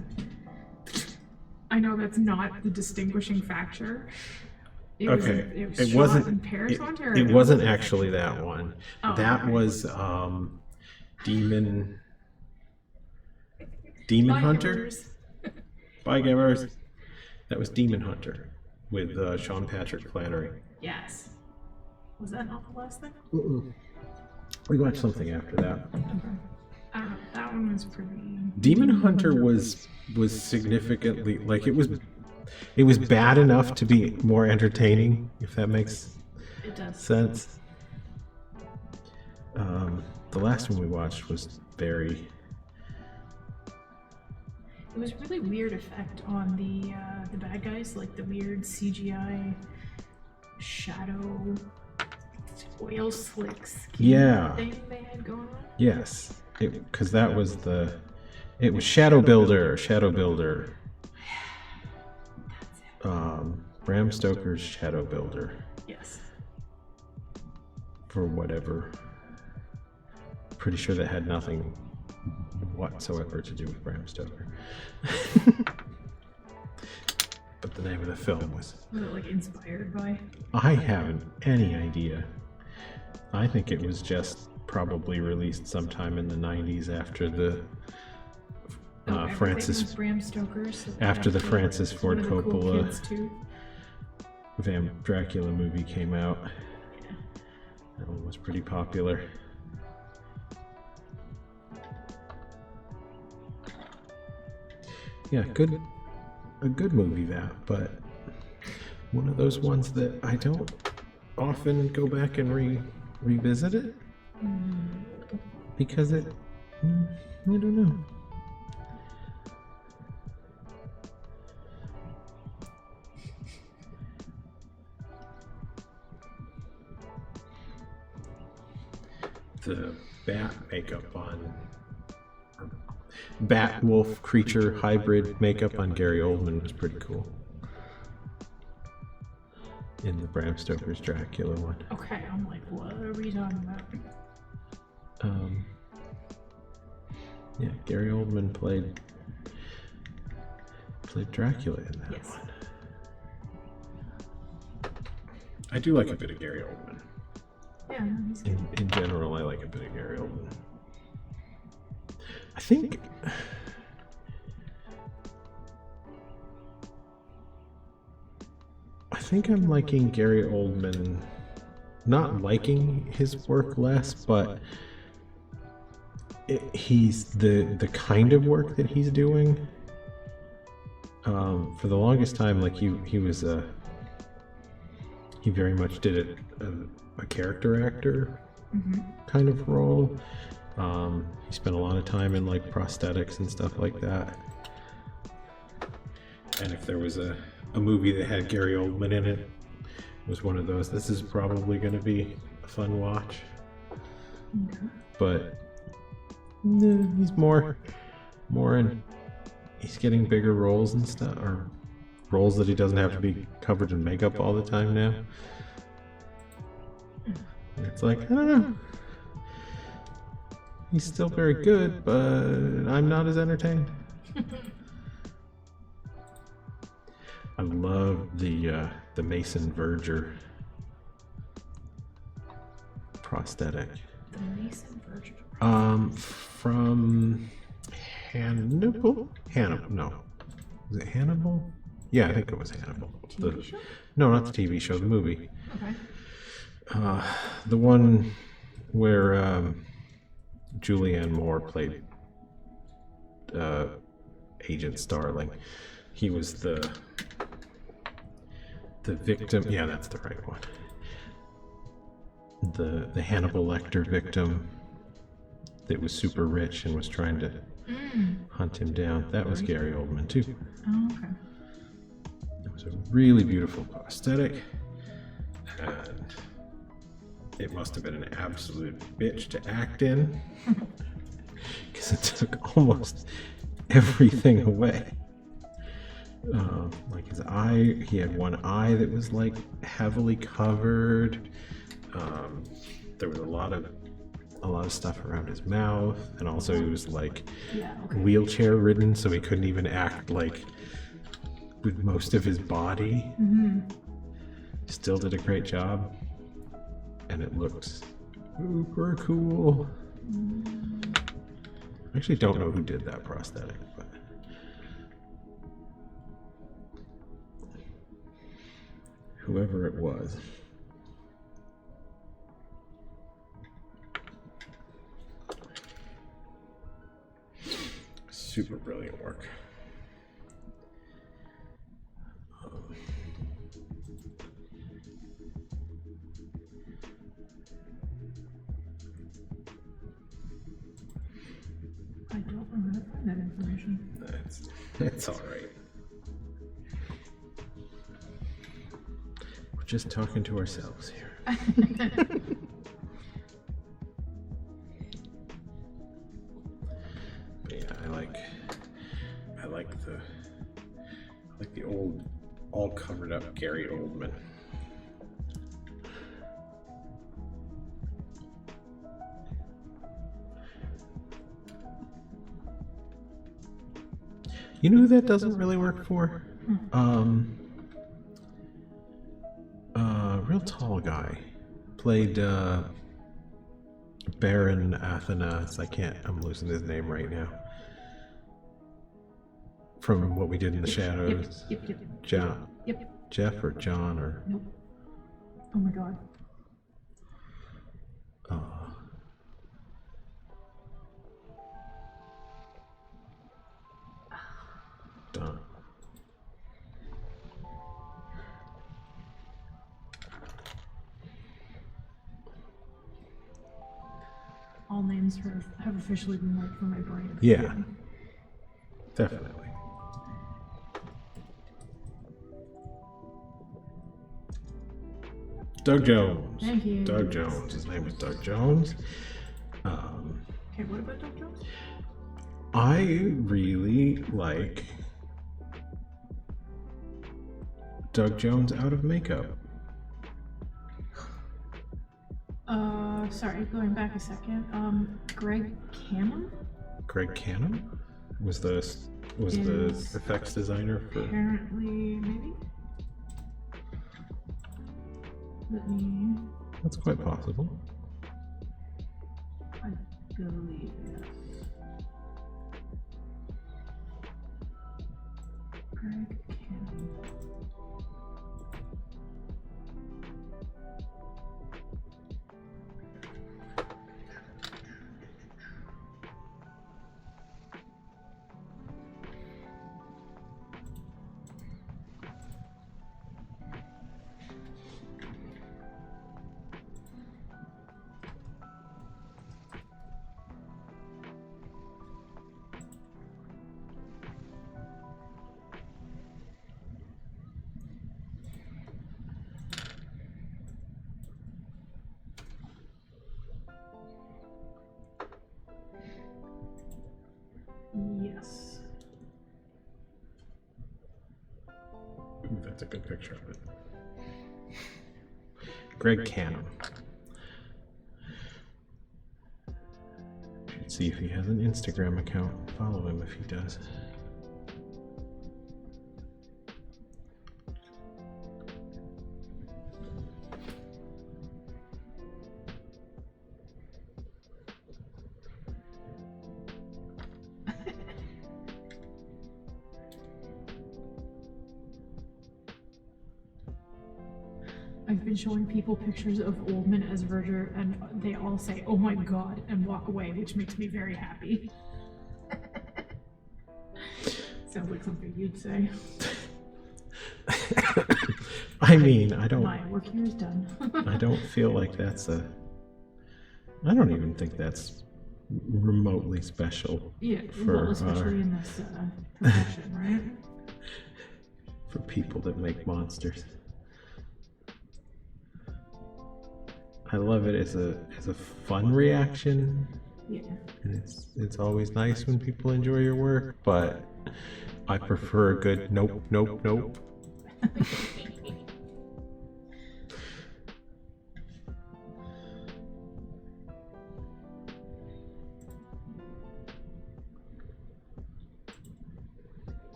I know that's not the distinguishing factor. It Okay, was it shot wasn't. in Paris, Ontario. It wasn't actually that one. Oh, That okay. was Demon Bye, Hunter. Gimmers. Bye, Gamers. That was Demon Hunter with Sean Patrick Flannery. Yes. Was that not the last thing? We watched something after that. I don't know. That one was pretty. Demon Hunter was significantly like it was bad enough to be more entertaining, if that makes It does. sense. The last one we watched was very. It was really weird effect on the bad guys, like the weird CGI shadow oil slick skin thing they had going on. Yes, because that was it was Shadow Builder. Bram Stoker's Shadow Builder. Yes. For whatever. Pretty sure that had nothing whatsoever to do with Bram Stoker. But the name of the film was. Was it like inspired by? I haven't any idea. I think it was just probably released sometime in the 90s after the Everything was Bram Stoker. So after the Francis Ford one of the cool Coppola kids too. Dracula movie came out. Yeah. That one was pretty popular. Yeah, a good movie, that, but one of those ones that I don't often go back and revisit it because I don't know. The bat makeup on, bat wolf creature hybrid makeup on Gary Oldman was pretty cool. In the Bram Stoker's Dracula one. Okay, I'm like, what are we talking about? Yeah, Gary Oldman played Dracula in that one. I do like a bit of Gary Oldman. Yeah, he's good. In general, I like a bit of Gary Oldman. I think I'm liking Gary Oldman, not liking his work less, but he's the kind of work that he's doing. For the longest time, like he was he very much did a character actor kind of role. He spent a lot of time in like prosthetics and stuff like that. And if there was a movie that had Gary Oldman in it, it was one of those. This is probably going to be a fun watch. But he's more in. He's getting bigger roles and stuff, or roles that he doesn't have to be covered in makeup all the time now. And it's like, I don't know. He's still very good, but I'm not as entertained. I love the Mason Verger prosthetic. The Mason Verger. From Hannibal? No. Was it Hannibal? Yeah, I think it was Hannibal. TV show? No, not the TV show, the movie. Okay. The one where Julianne Moore played Agent Starling. He was the victim. Yeah, that's the right one. The Hannibal Lecter victim that was super rich and was trying to hunt him down. That was Gary Oldman too. Oh, okay. It was a really beautiful prosthetic, and it must have been an absolute bitch to act in because it took almost everything away. Like his eye, he had one eye that was like heavily covered. There was a lot of stuff around his mouth, and also he was like wheelchair ridden, so he couldn't even act like with most of his body. Still did a great job, and it looks super cool. I actually don't know who did that prosthetic, but whoever it was. Super brilliant work. I don't know how to find that information. That's all right. We're just talking to ourselves here. But yeah, I like the old, all covered up Gary Oldman. You know who that doesn't really work for? Real tall guy. Played Baron Athenas. I'm losing his name right now. From What We Did in the Shadows. Yep. John. Yep. Jeff or John or... Nope. Oh my god. Don. things have officially been worked for my brain. Yeah, definitely. Doug Jones. Thank you. Doug Jones. His name is Doug Jones. Okay, what about Doug Jones? I really like Doug Jones out of makeup. Sorry, going back a second. Greg Cannon? Greg Cannon was the effects designer for. Apparently, maybe. Let me. That's quite possible. I believe yes. Greg Cannon. Yes. Ooh, that's a good picture of it. Greg Cannon. Should see if he has an Instagram account. Follow him if he does. I've been showing people pictures of Oldman as Verger, and they all say, "Oh my god," and walk away, which makes me very happy. Sounds like something you'd say. I mean, I don't. My work here is done. I don't feel like that's a. I don't even think that's remotely special. Yeah, well, especially in this profession, right? For people that make monsters. I love it as a fun reaction. Yeah. And it's always nice when people enjoy your work, but I prefer a good nope, nope, nope.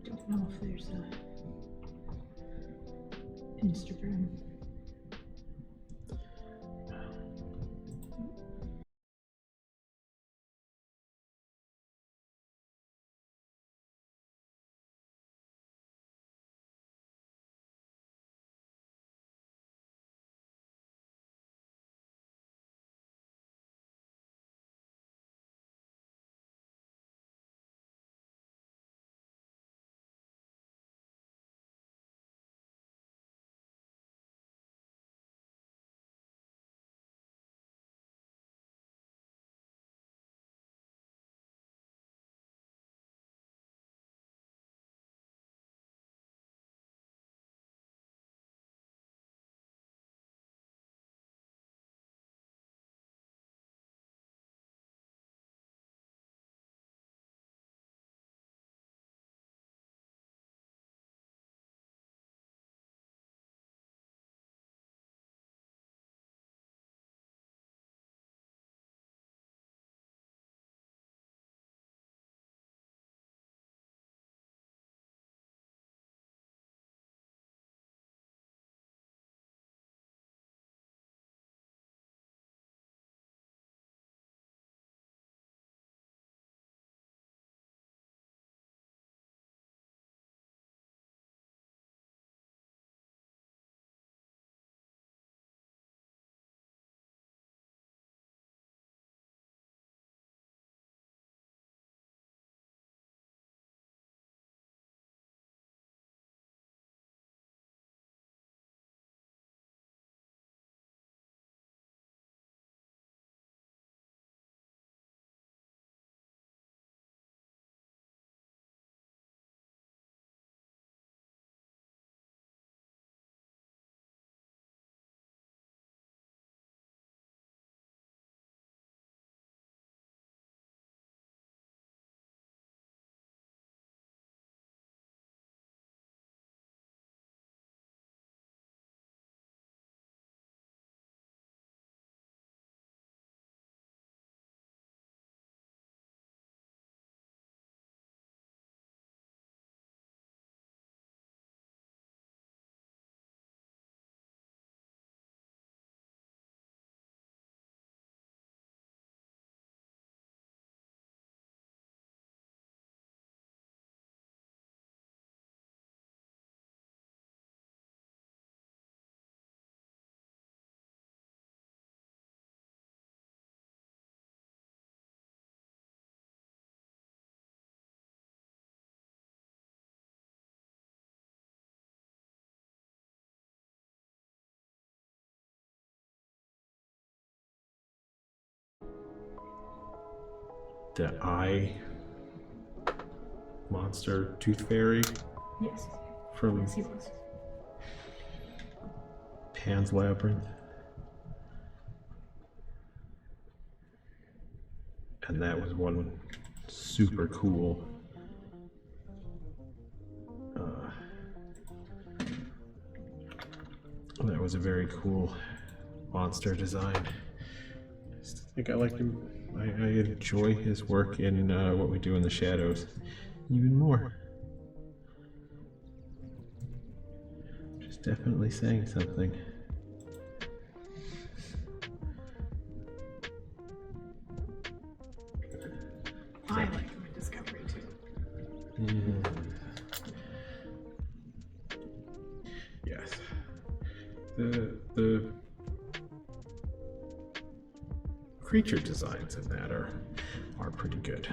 Don't know if there's a Instagram. the eye monster tooth fairy. Yes. From Yes, he was. Pan's Labyrinth. And that was one super cool that was a very cool monster design. I think I like him. I enjoy his work in What We Do in the Shadows even more. Just definitely saying something. I like him in Discovery too. Yeah. Yes. The creature designs in that are pretty good.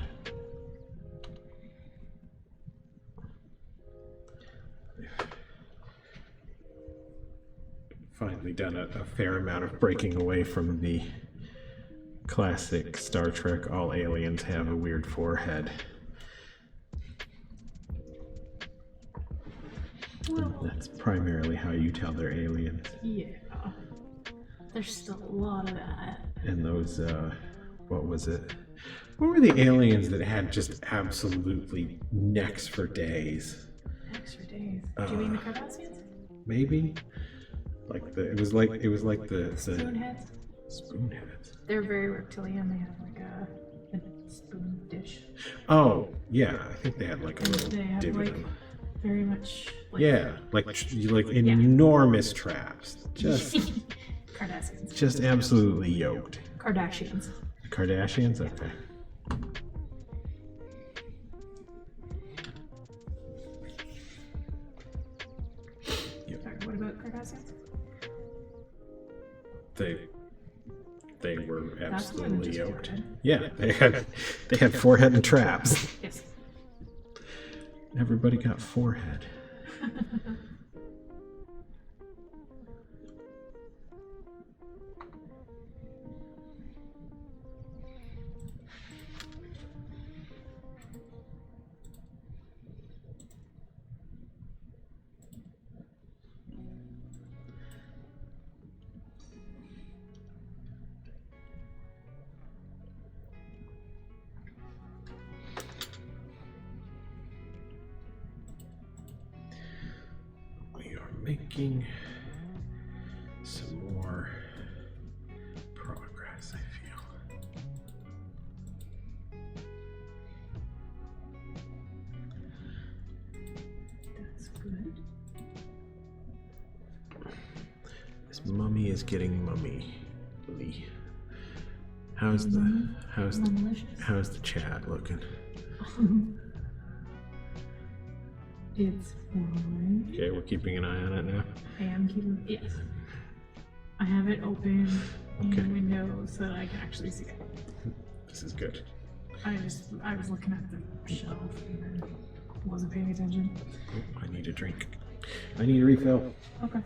Finally done a fair amount of breaking away from the classic Star Trek, all aliens have a weird forehead. Well, That's primarily how you tell they're aliens. yeah. There's still a lot of that. And those, what was it? What were the aliens that had just absolutely necks for days? Necks for days. Do you mean the Cardassians? Maybe? Like it was like the Spoonheads? Spoonheads. They're very reptilian. They have like a spoon dish. Oh, yeah. I think they had like a little They have dividend. like very much. Like, Yeah, like enormous traps. Just Cardassians. just absolutely yoked. Kardashians. Kardashians? Okay. Sorry, what about Cardassians? They were That's more than absolutely just yoked. forehead. Yeah, they had forehead and traps. Yes. Everybody got forehead. We are making some more progress, I feel. That's good. This mummy is getting mummy. How's the chat looking? It's fine. Okay, we're keeping an eye on it now. I am keeping. Yes. I have it open in Okay. the window so that I can actually see it. This is good. I was looking at the shelf and then wasn't paying attention. Oh, I need a drink. I need a refill. Okay.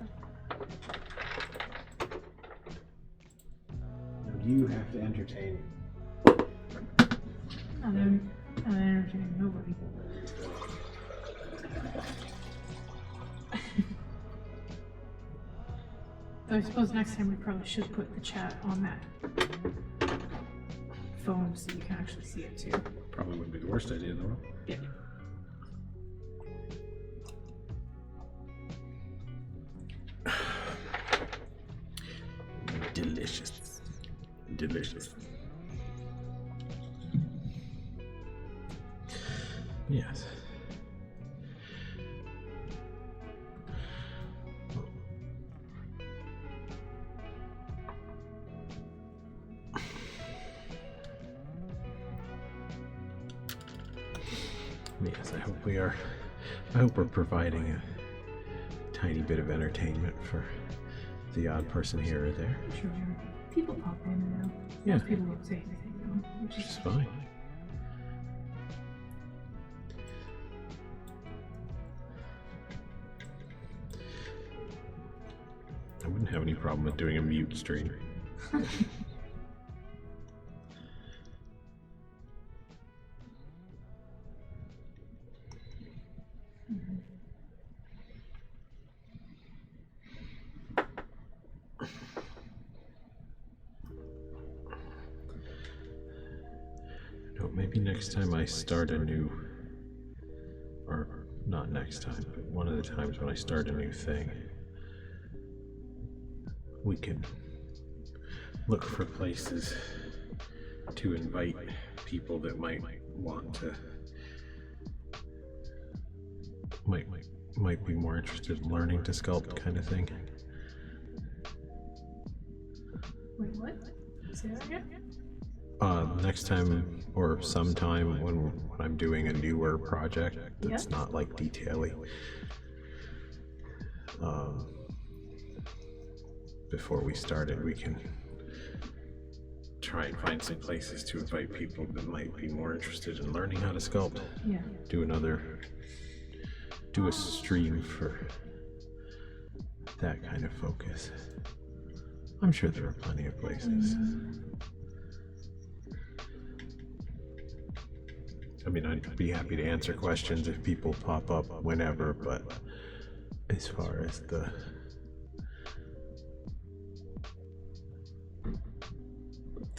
No, you have to entertain. I'm entertaining nobody. I suppose next time we probably should put the chat on that phone so you can actually see it too. Probably wouldn't be the worst idea in the world. Yeah. Delicious. Delicious. Yes. Yes, I hope we're providing a tiny bit of entertainment for the odd person here or there. Sure. People pop in and out. Yeah. Most people don't say anything though, which Which is is fine. I wouldn't have any problem with doing a mute stream. know, maybe next time I start a new, or not next time, but one of the times when I start a new thing, we can look for places to invite people that might want to, might be more interested in learning to sculpt, kind of thing. Wait, what? Say that again? Next time or sometime when I'm doing a newer project that's not like detailing, before we start it, we can try and find some places to invite people that might be more interested in learning how to sculpt. Yeah. Do a stream for that kind of focus. I'm sure there are plenty of places. I mean, I'd be happy to answer questions if people pop up whenever, but as far as the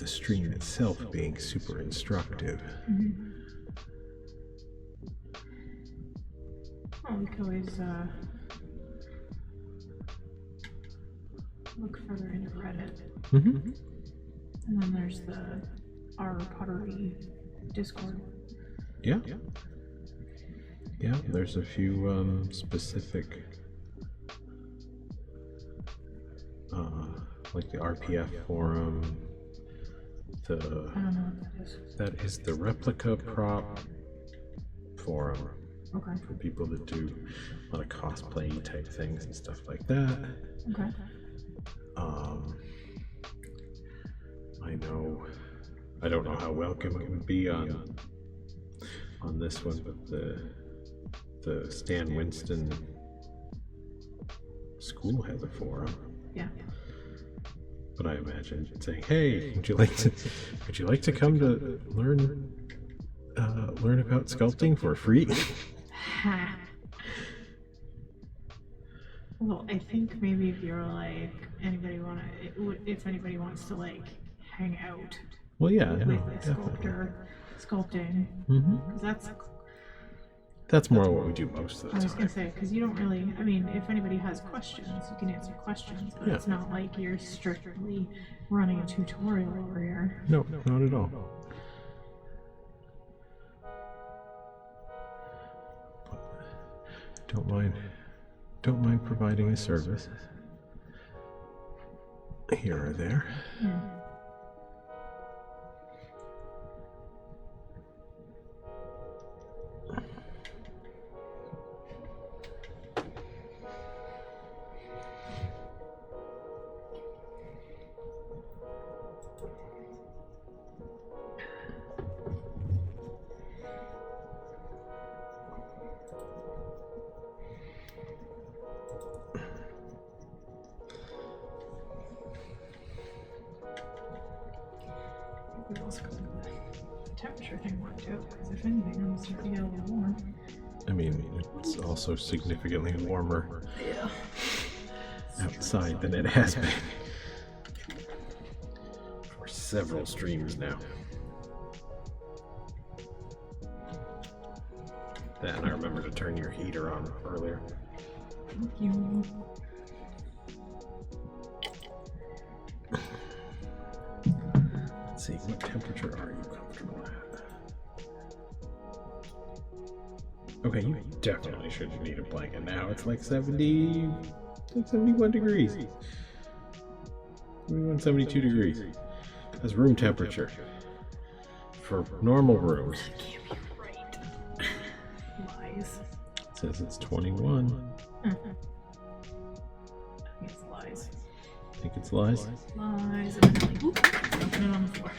stream itself being super instructive. Well, we could always look further into Reddit. And then there's our pottery Discord. Yeah. Yeah, there's a few specific, like the RPF forum. I don't know what that is. That is the replica prop forum. Okay. For people that do a lot of cosplay type things and stuff like that. Okay. I don't know how welcome it would be on this one, but the Stan Winston school has a forum. Yeah. But I imagine saying, "Hey, would you like to come to learn about sculpting for free?" Well, I think maybe if you're like if anybody wants to like hang out. Well, yeah, with a sculptor sculpting, because that's more what we do most of the time. I was gonna say, because you don't really. I mean, if anybody has questions, you can answer questions, but it's not like you're strictly running a tutorial over here. No, not at all. Don't mind providing a service here or there. Yeah. Temperature thing worked out, because if anything, I'm starting to get a little warm. I mean, it's also significantly warmer outside than it has been for several streams now. And I remember to turn your heater on earlier. Thank you. Let's see, what temperature are you comfortable at? Okay, you definitely shouldn't need a blanket now. It's like 71 degrees. 72 degrees. That's room temperature for normal rooms. That can't be right. Lies. It says it's 21. I think it's lies. Think it's lies? Lies. And then like, oop, dumping it on the floor.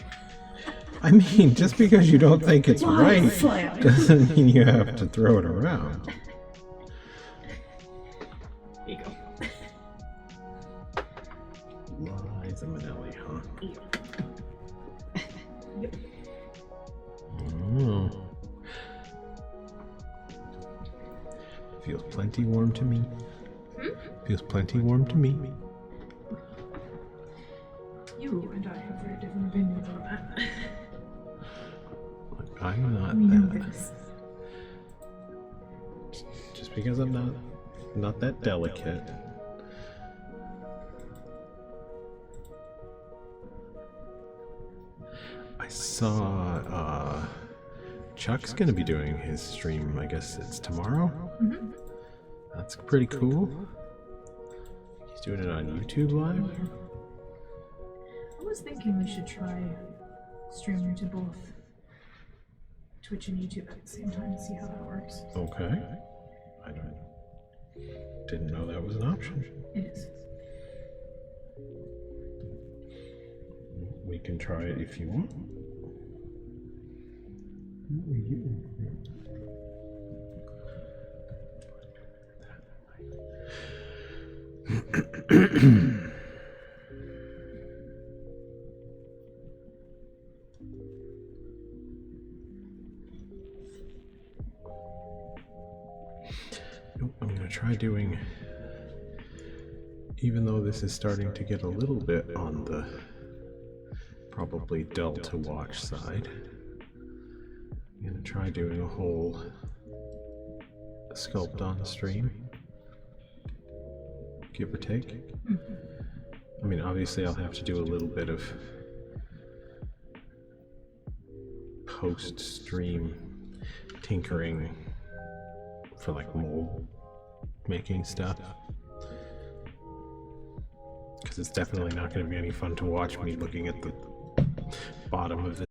I mean, just because you don't think it's right Lies. doesn't mean you have to throw it around. There you go. Liza Minnelli, huh? Yep. Oh. Feels plenty warm to me. Feels plenty warm to me. You and I have very different opinions on that. I'm not We know that. this. Just because I'm not that delicate. I saw Chuck's gonna be doing his stream, I guess it's tomorrow. Mm-hmm. That's pretty cool. He's doing it on YouTube Live. Yeah. I was thinking we should try streaming to both Twitch and YouTube at the same time and see how that works. Okay. I didn't know that was an option. It is. We can try it if you want. Nope, I'm going to try doing, even though this is starting to get a little bit on the probably dull to watch side, I'm going to try doing a whole sculpt on stream, give or take. I mean, obviously I'll have to do a little bit of post-stream tinkering for like mold making stuff, because it's definitely not going to be any fun to watch me looking at the bottom of it.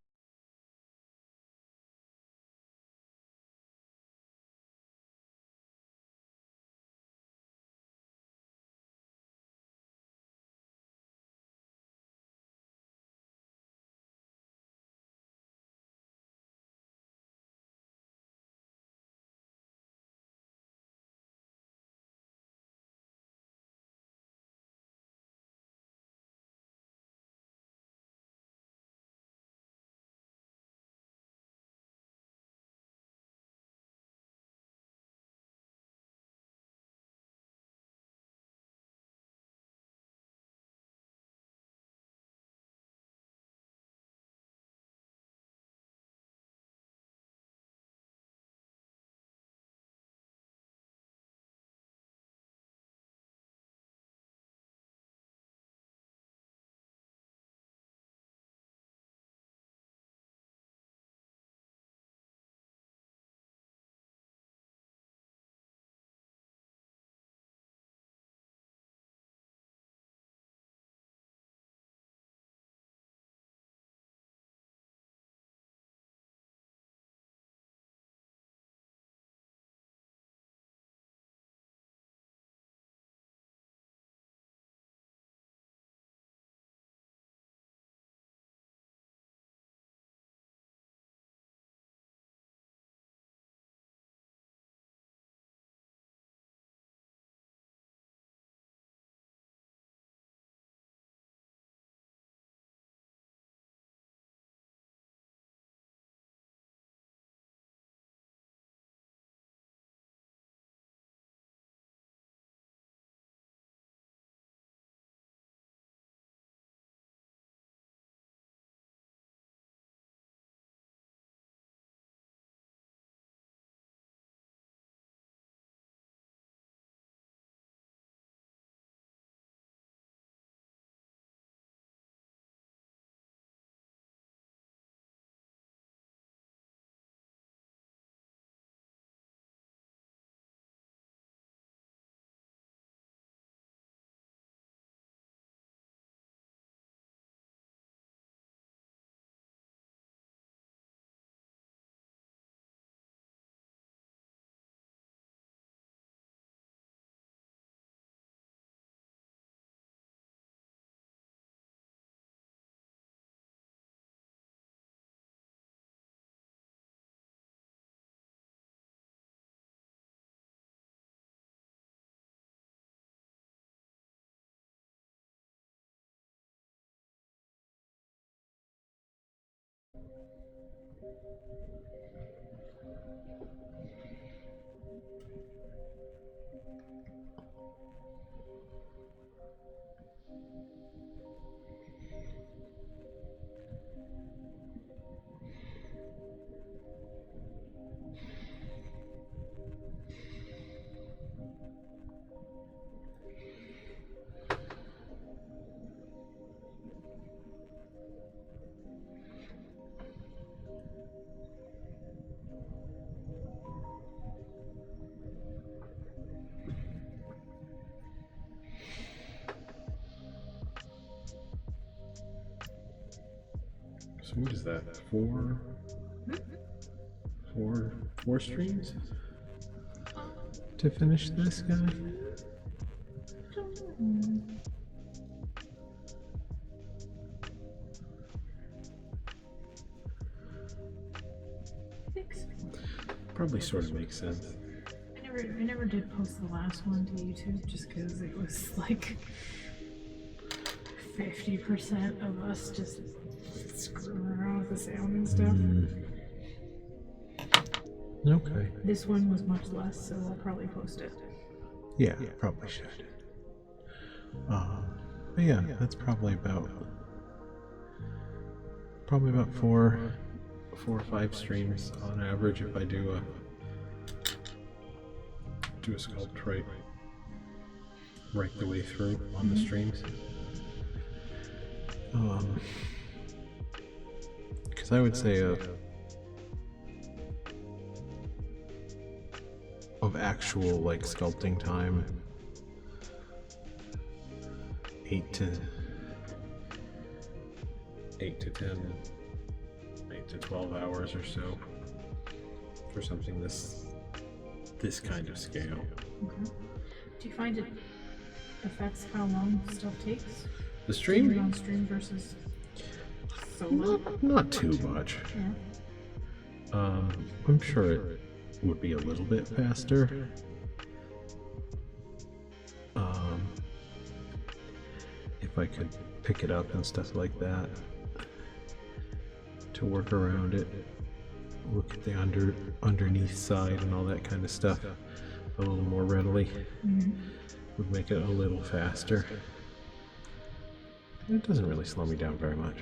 what is that? Four streams to finish this guy? Probably sort of makes sense. I never did post the last one to YouTube just because it was like 50% of us just screwing around with the sound and stuff. Okay. This one was much less, so I'll probably post it. Yeah, probably should. But yeah, that's probably about four or five streams on average if I do a sculpt right the way through on the streams. Because I would say of actual like sculpting time, 8 to 12 hours or so for something this kind of scale. Okay. Do you find it affects how long stuff takes? The stream? On stream versus solo? Not too much. Yeah. I'm sure it would be a little bit faster. If I could pick it up and stuff like that to work around it, look at the underneath side and all that kind of stuff a little more readily, would make it a little faster. It doesn't really slow me down very much.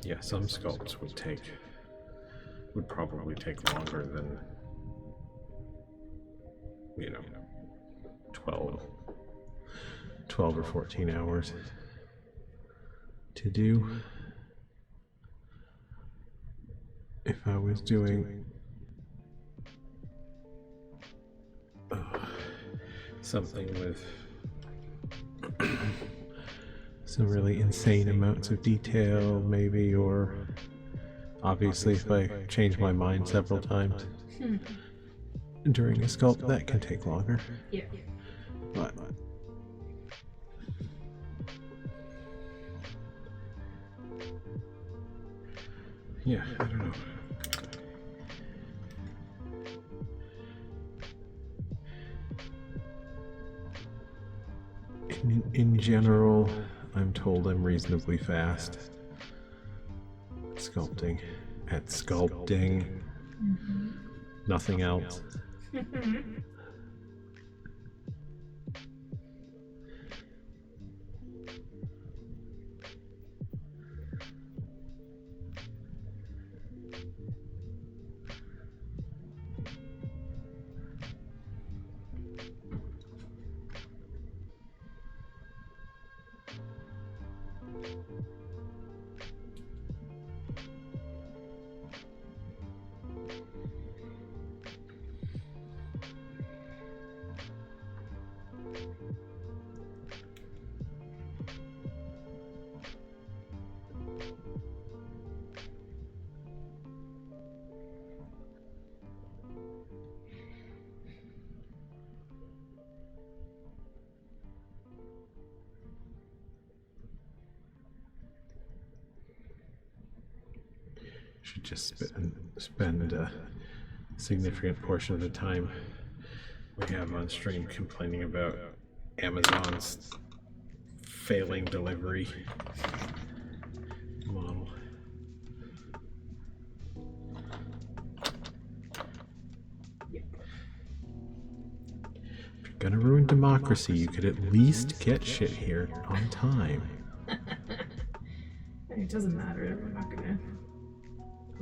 Yeah, some sculpts would probably take longer than 12 or 14 hours to do. If I was doing something with some really insane amounts of detail, maybe, or obviously if I change my mind several times during a sculpt, that can take longer. Yeah. But yeah, I don't know. In general, I'm told I'm reasonably fast at sculpting. Nothing else. Should just spend a significant portion of the time we have on stream complaining about Amazon's failing delivery model. If you're gonna ruin democracy, you could at least get shit here on time. It doesn't matter. We're not gonna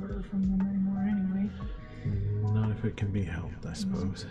order from them anymore anyway. Not if it can be helped, I suppose.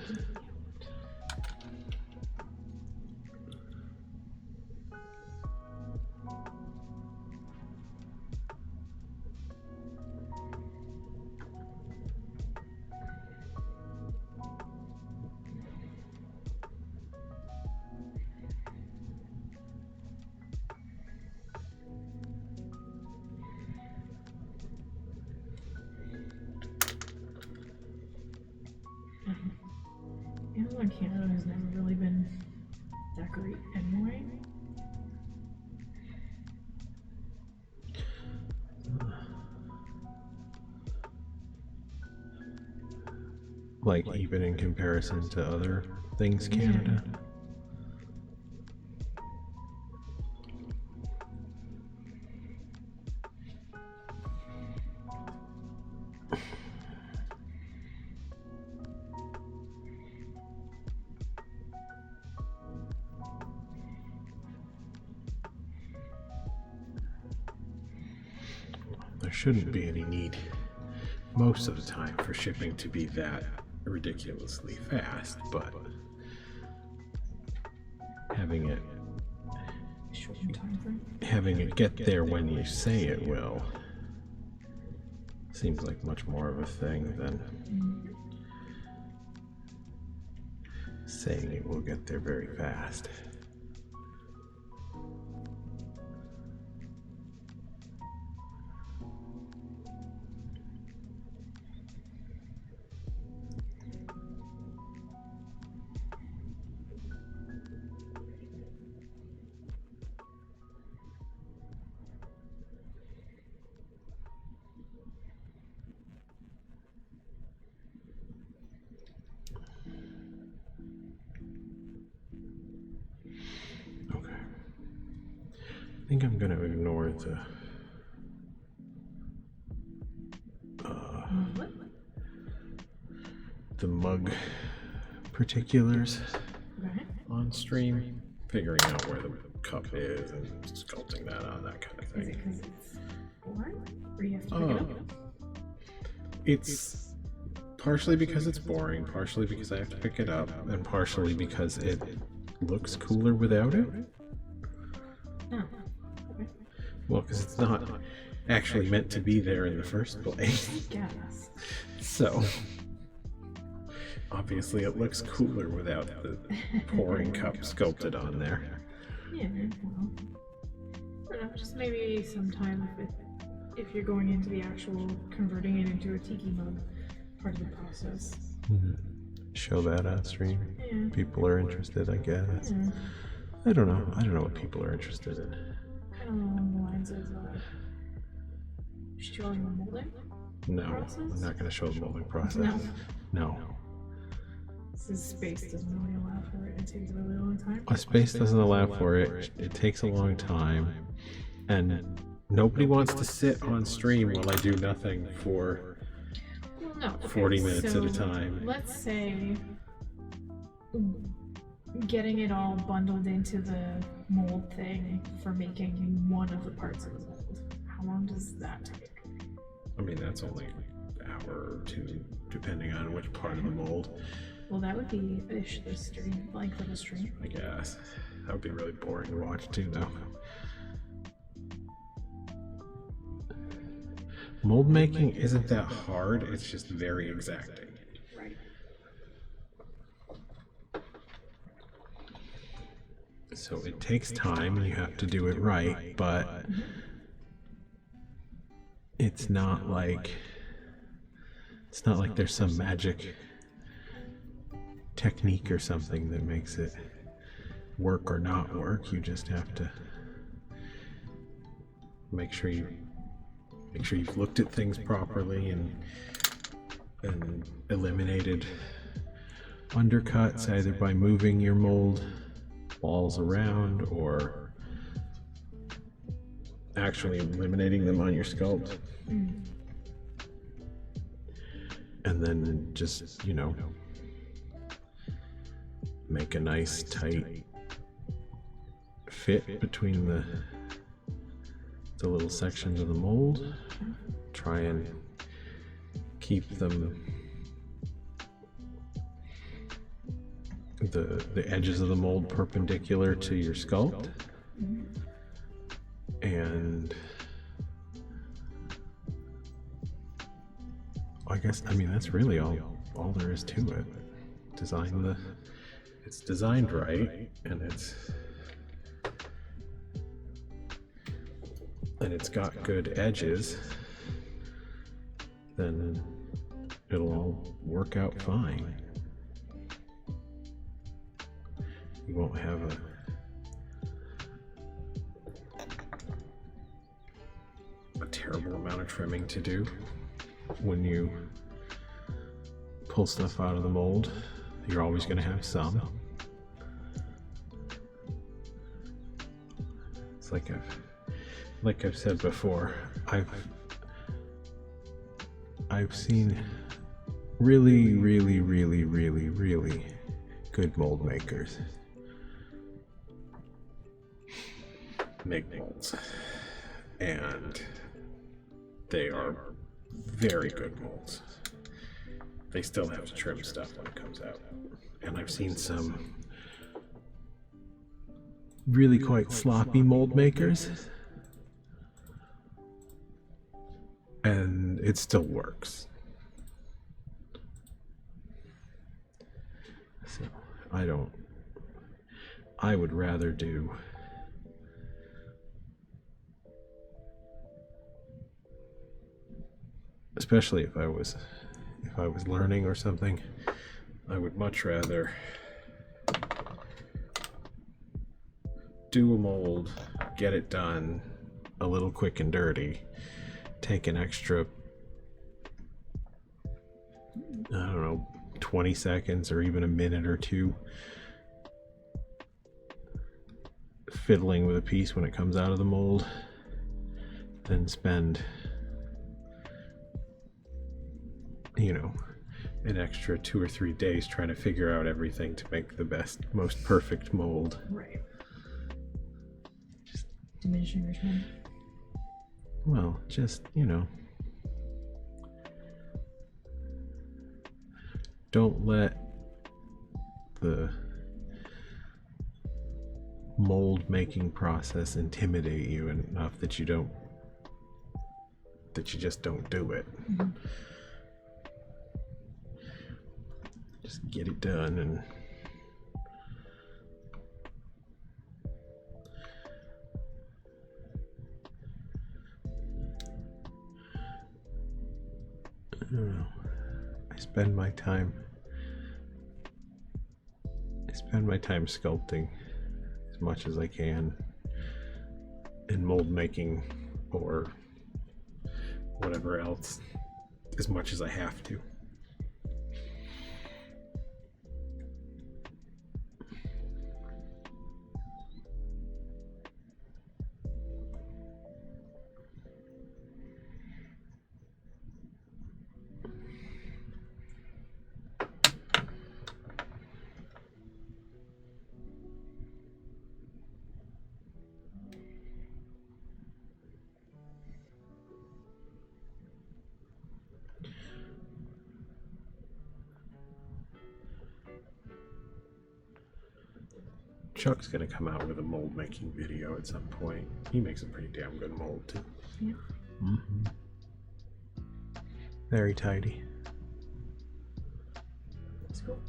decorate anyway. Like even in comparison to other things Canada? There shouldn't be any need most of the time for shipping to be that ridiculously fast, but having it get there when you say it will seems like much more of a thing than saying it will get there very fast. I think I'm going to ignore the mug particulars on stream, figuring out where the cup is and sculpting that on, that kind of thing. Is it because it's boring, or you have to pick it up? It's partially because it's boring, partially because I have to pick it up, and partially because it looks cooler without it. Oh. Well, because it's not actually meant to be there in the first place. I guess. So, obviously it looks cooler without the pouring cup sculpted on there. Yeah, well, I don't know, just maybe sometime if you're going into the actual converting it into a tiki mug part of the process. Show that on stream. Yeah. People are interested, I guess. Yeah. I don't know what people are interested in. Along the lines of showing the molding process? I'm not going to show the molding process. No. This space doesn't really allow for it. It takes a really long time. A space doesn't allow for it. It takes a long time. And nobody wants to sit on stream while I do nothing for 40 minutes at a time. Let's say getting it all bundled into the mold thing for making one of the parts of the mold. How long does that take? I mean, that's only an hour or two, depending on which part of the mold. Well, that would be the stream, length of the stream. I guess. That would be really boring to watch too, though. Mold making isn't that hard, it's just very exacting. Right. So it takes time and you have to do it right, but it's not like there's some magic technique or something that makes it work or not work. You just have to make sure you've looked at things properly and eliminated undercuts either by moving your mold balls around or actually eliminating them on your sculpt. And then just, make a nice tight fit between the little sections of the mold. Try and keep them the edges of the mold perpendicular to your sculpt. And I guess, that's really all there is to it. It's designed right, and it's got good edges, then it'll all work out fine. You won't have terrible amount of trimming to do when you pull stuff out of the mold. You're always going to have some. It's like I've said before, I've seen really, really, really, really, really good mold makers make molds, and they are very good molds. They still have to trim stuff when it comes out, and I've seen some really quite sloppy mold makers, and it still works. So I would rather do especially if I was learning or something, I would much rather do a mold, get it done a little quick and dirty, take an extra, I don't know, 20 seconds or even a minute or two fiddling with a piece when it comes out of the mold, than spend, you know, an extra 2 or 3 days trying to figure out everything to make the best, most perfect mold. Right. Just diminishing return. Well, just, you know, don't let the mold making process intimidate you enough that you just don't do it. Mm-hmm. Just get it done and I don't know. I spend my time sculpting as much as I can, in mold making or whatever else as much as I have to. Chuck's gonna come out with a mold making video at some point. He makes a pretty damn good mold too. Yeah. Mm-hmm. Very tidy. That's cool.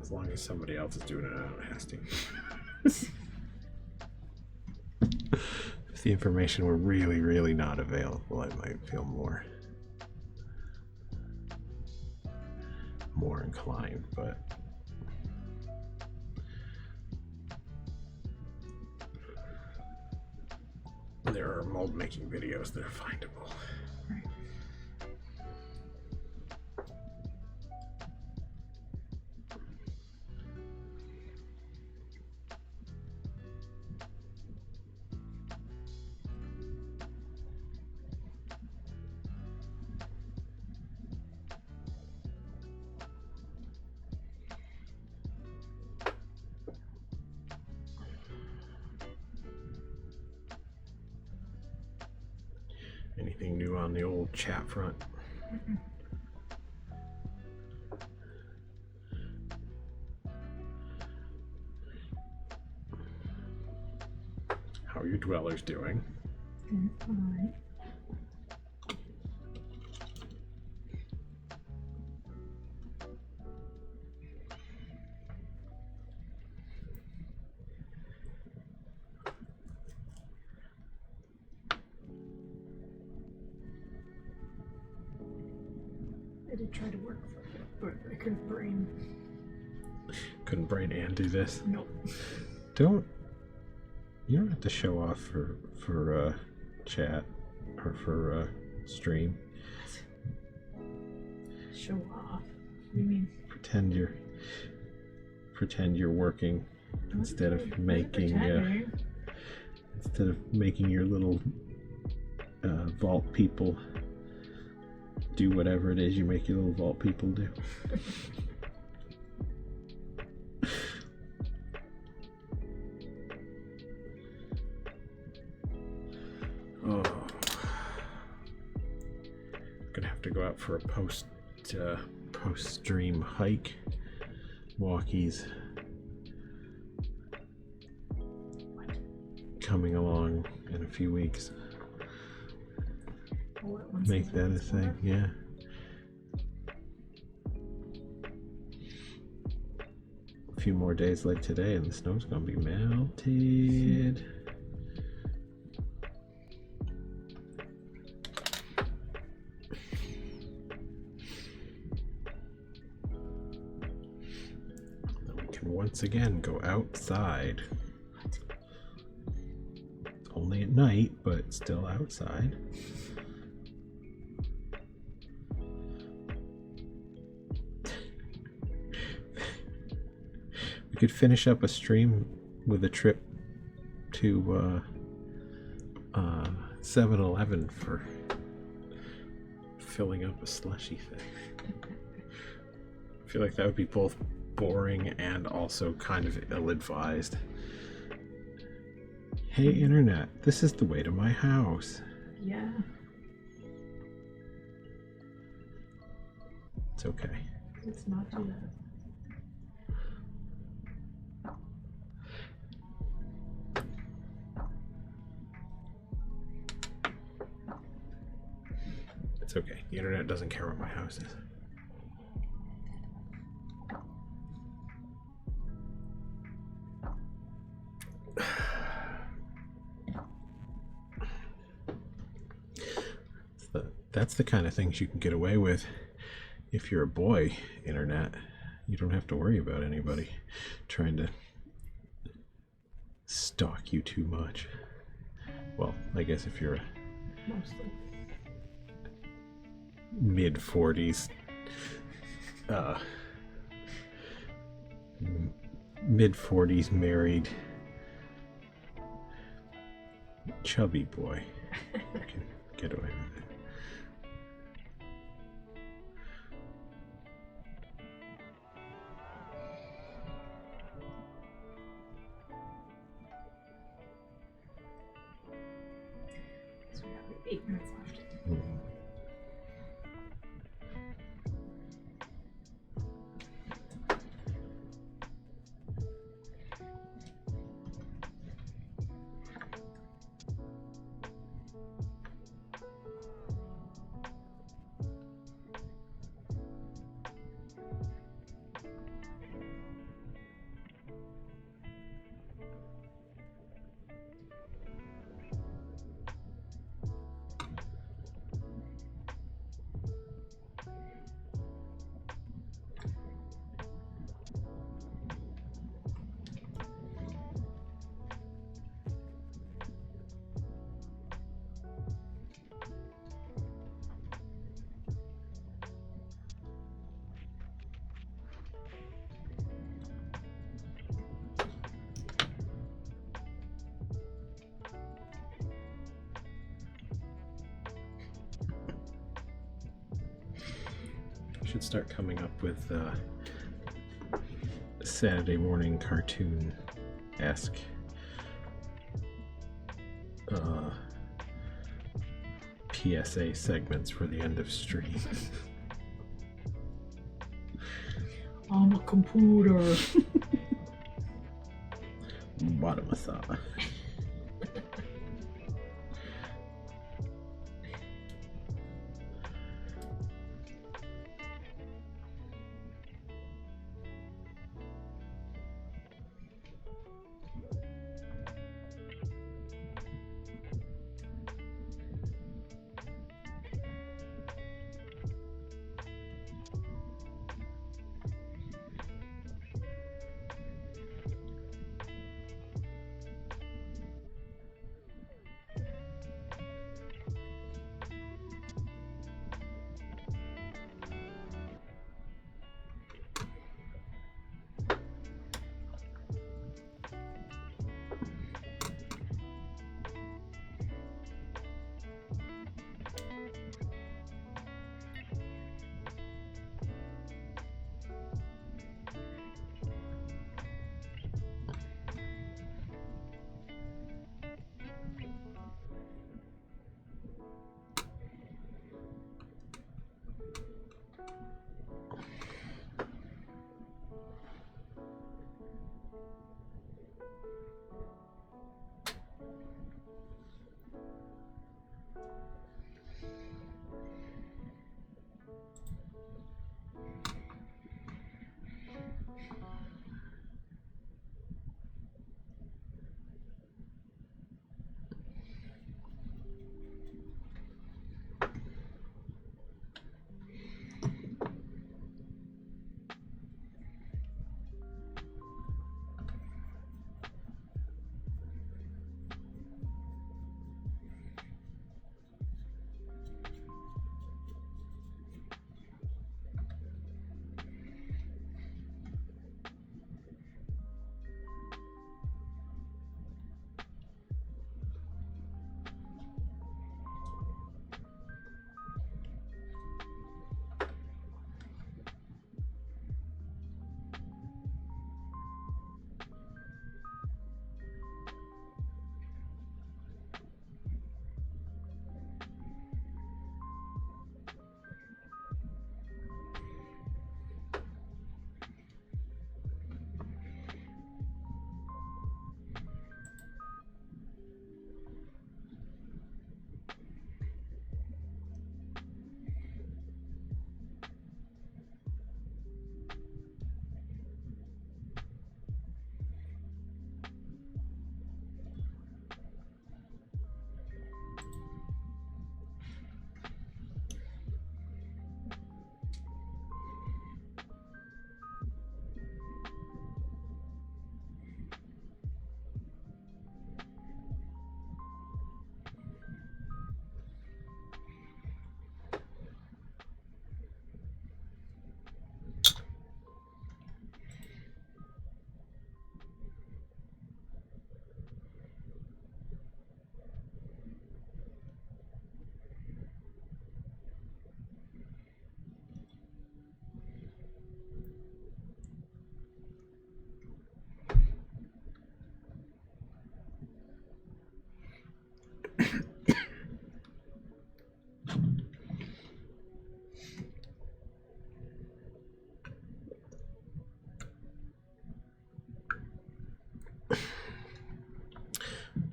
As long as somebody else is doing it, I don't have to. If the information were really, really not available, I might feel more inclined, but there are mold making videos that are findable. Right. Anything new on the old chat front? Mm-mm. How are your dwellers doing? Fine. I did try to work for it, but I couldn't brain. Couldn't Brian Ann do this? Nope. You don't have to show off for chat or for stream. Show off. What do you mean? Pretend you're working instead of making your little vault people do whatever it is you make your little vault people do. Oh, gonna have to go out for a post stream hike. Walkies coming along in a few weeks. Make that a thing, yeah. A few more days like today and the snow's gonna be melted. Once again, go outside. It's only at night, but still outside. We could finish up a stream with a trip to 7-Eleven for filling up a slushy thing. I feel like that would be both boring and also kind of ill-advised. Hey internet, this is the way to my house. Yeah. It's okay. Let's not do that. It's okay. The internet doesn't care what my house is. That's the kind of things you can get away with if you're a boy, internet. You don't have to worry about anybody trying to stalk you too much. Well, I guess if you're a Mostly. mid-40s mid-40s married chubby boy. You can get away with it. So we have 8 minutes left. Should start coming up with Saturday morning cartoon-esque PSA segments for the end of stream. I'm a computer. Bottom of thought.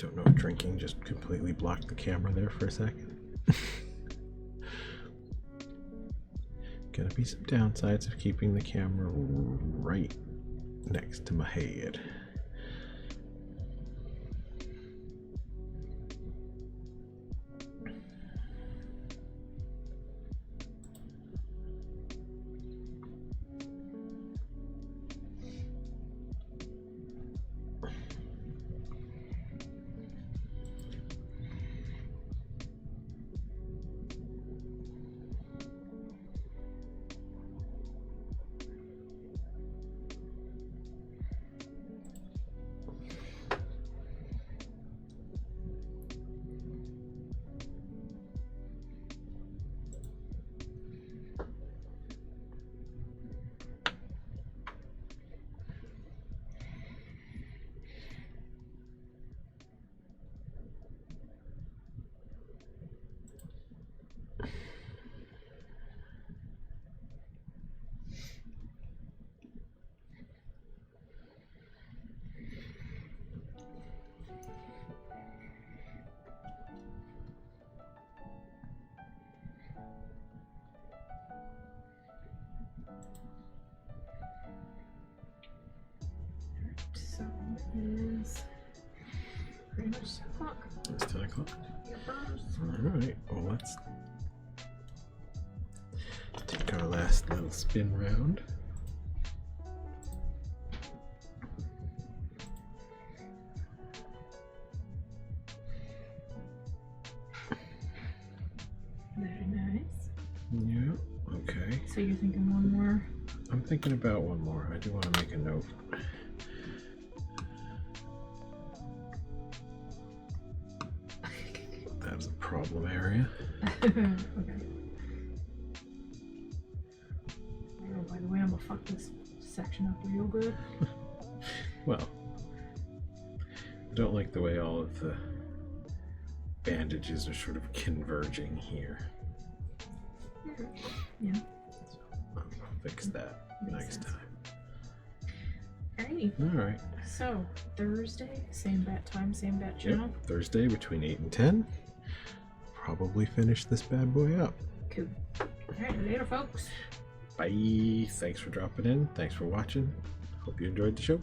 Don't know if drinking just completely blocked the camera there for a second. Gonna be some downsides of keeping the camera right next to my head. So it is pretty much 10 o'clock. It's 10 o'clock. Alright, well let's take our last little spin round. Very nice. Yeah, okay. So you're thinking one more? I'm thinking about one more. I do want to make a note. That's a problem area. Okay. Oh, by the way, I'm gonna fuck this section up real good. Well, I don't like the way all of the bandages are sort of converging here. Yeah. So I'll fix that next time. Alrighty. Alright. So, Thursday, same bat time, same bat channel. Yep, Thursday between 8 and 10. Probably finish this bad boy up. Cool. Alright, later, folks. Bye. Thanks for dropping in. Thanks for watching. Hope you enjoyed the show.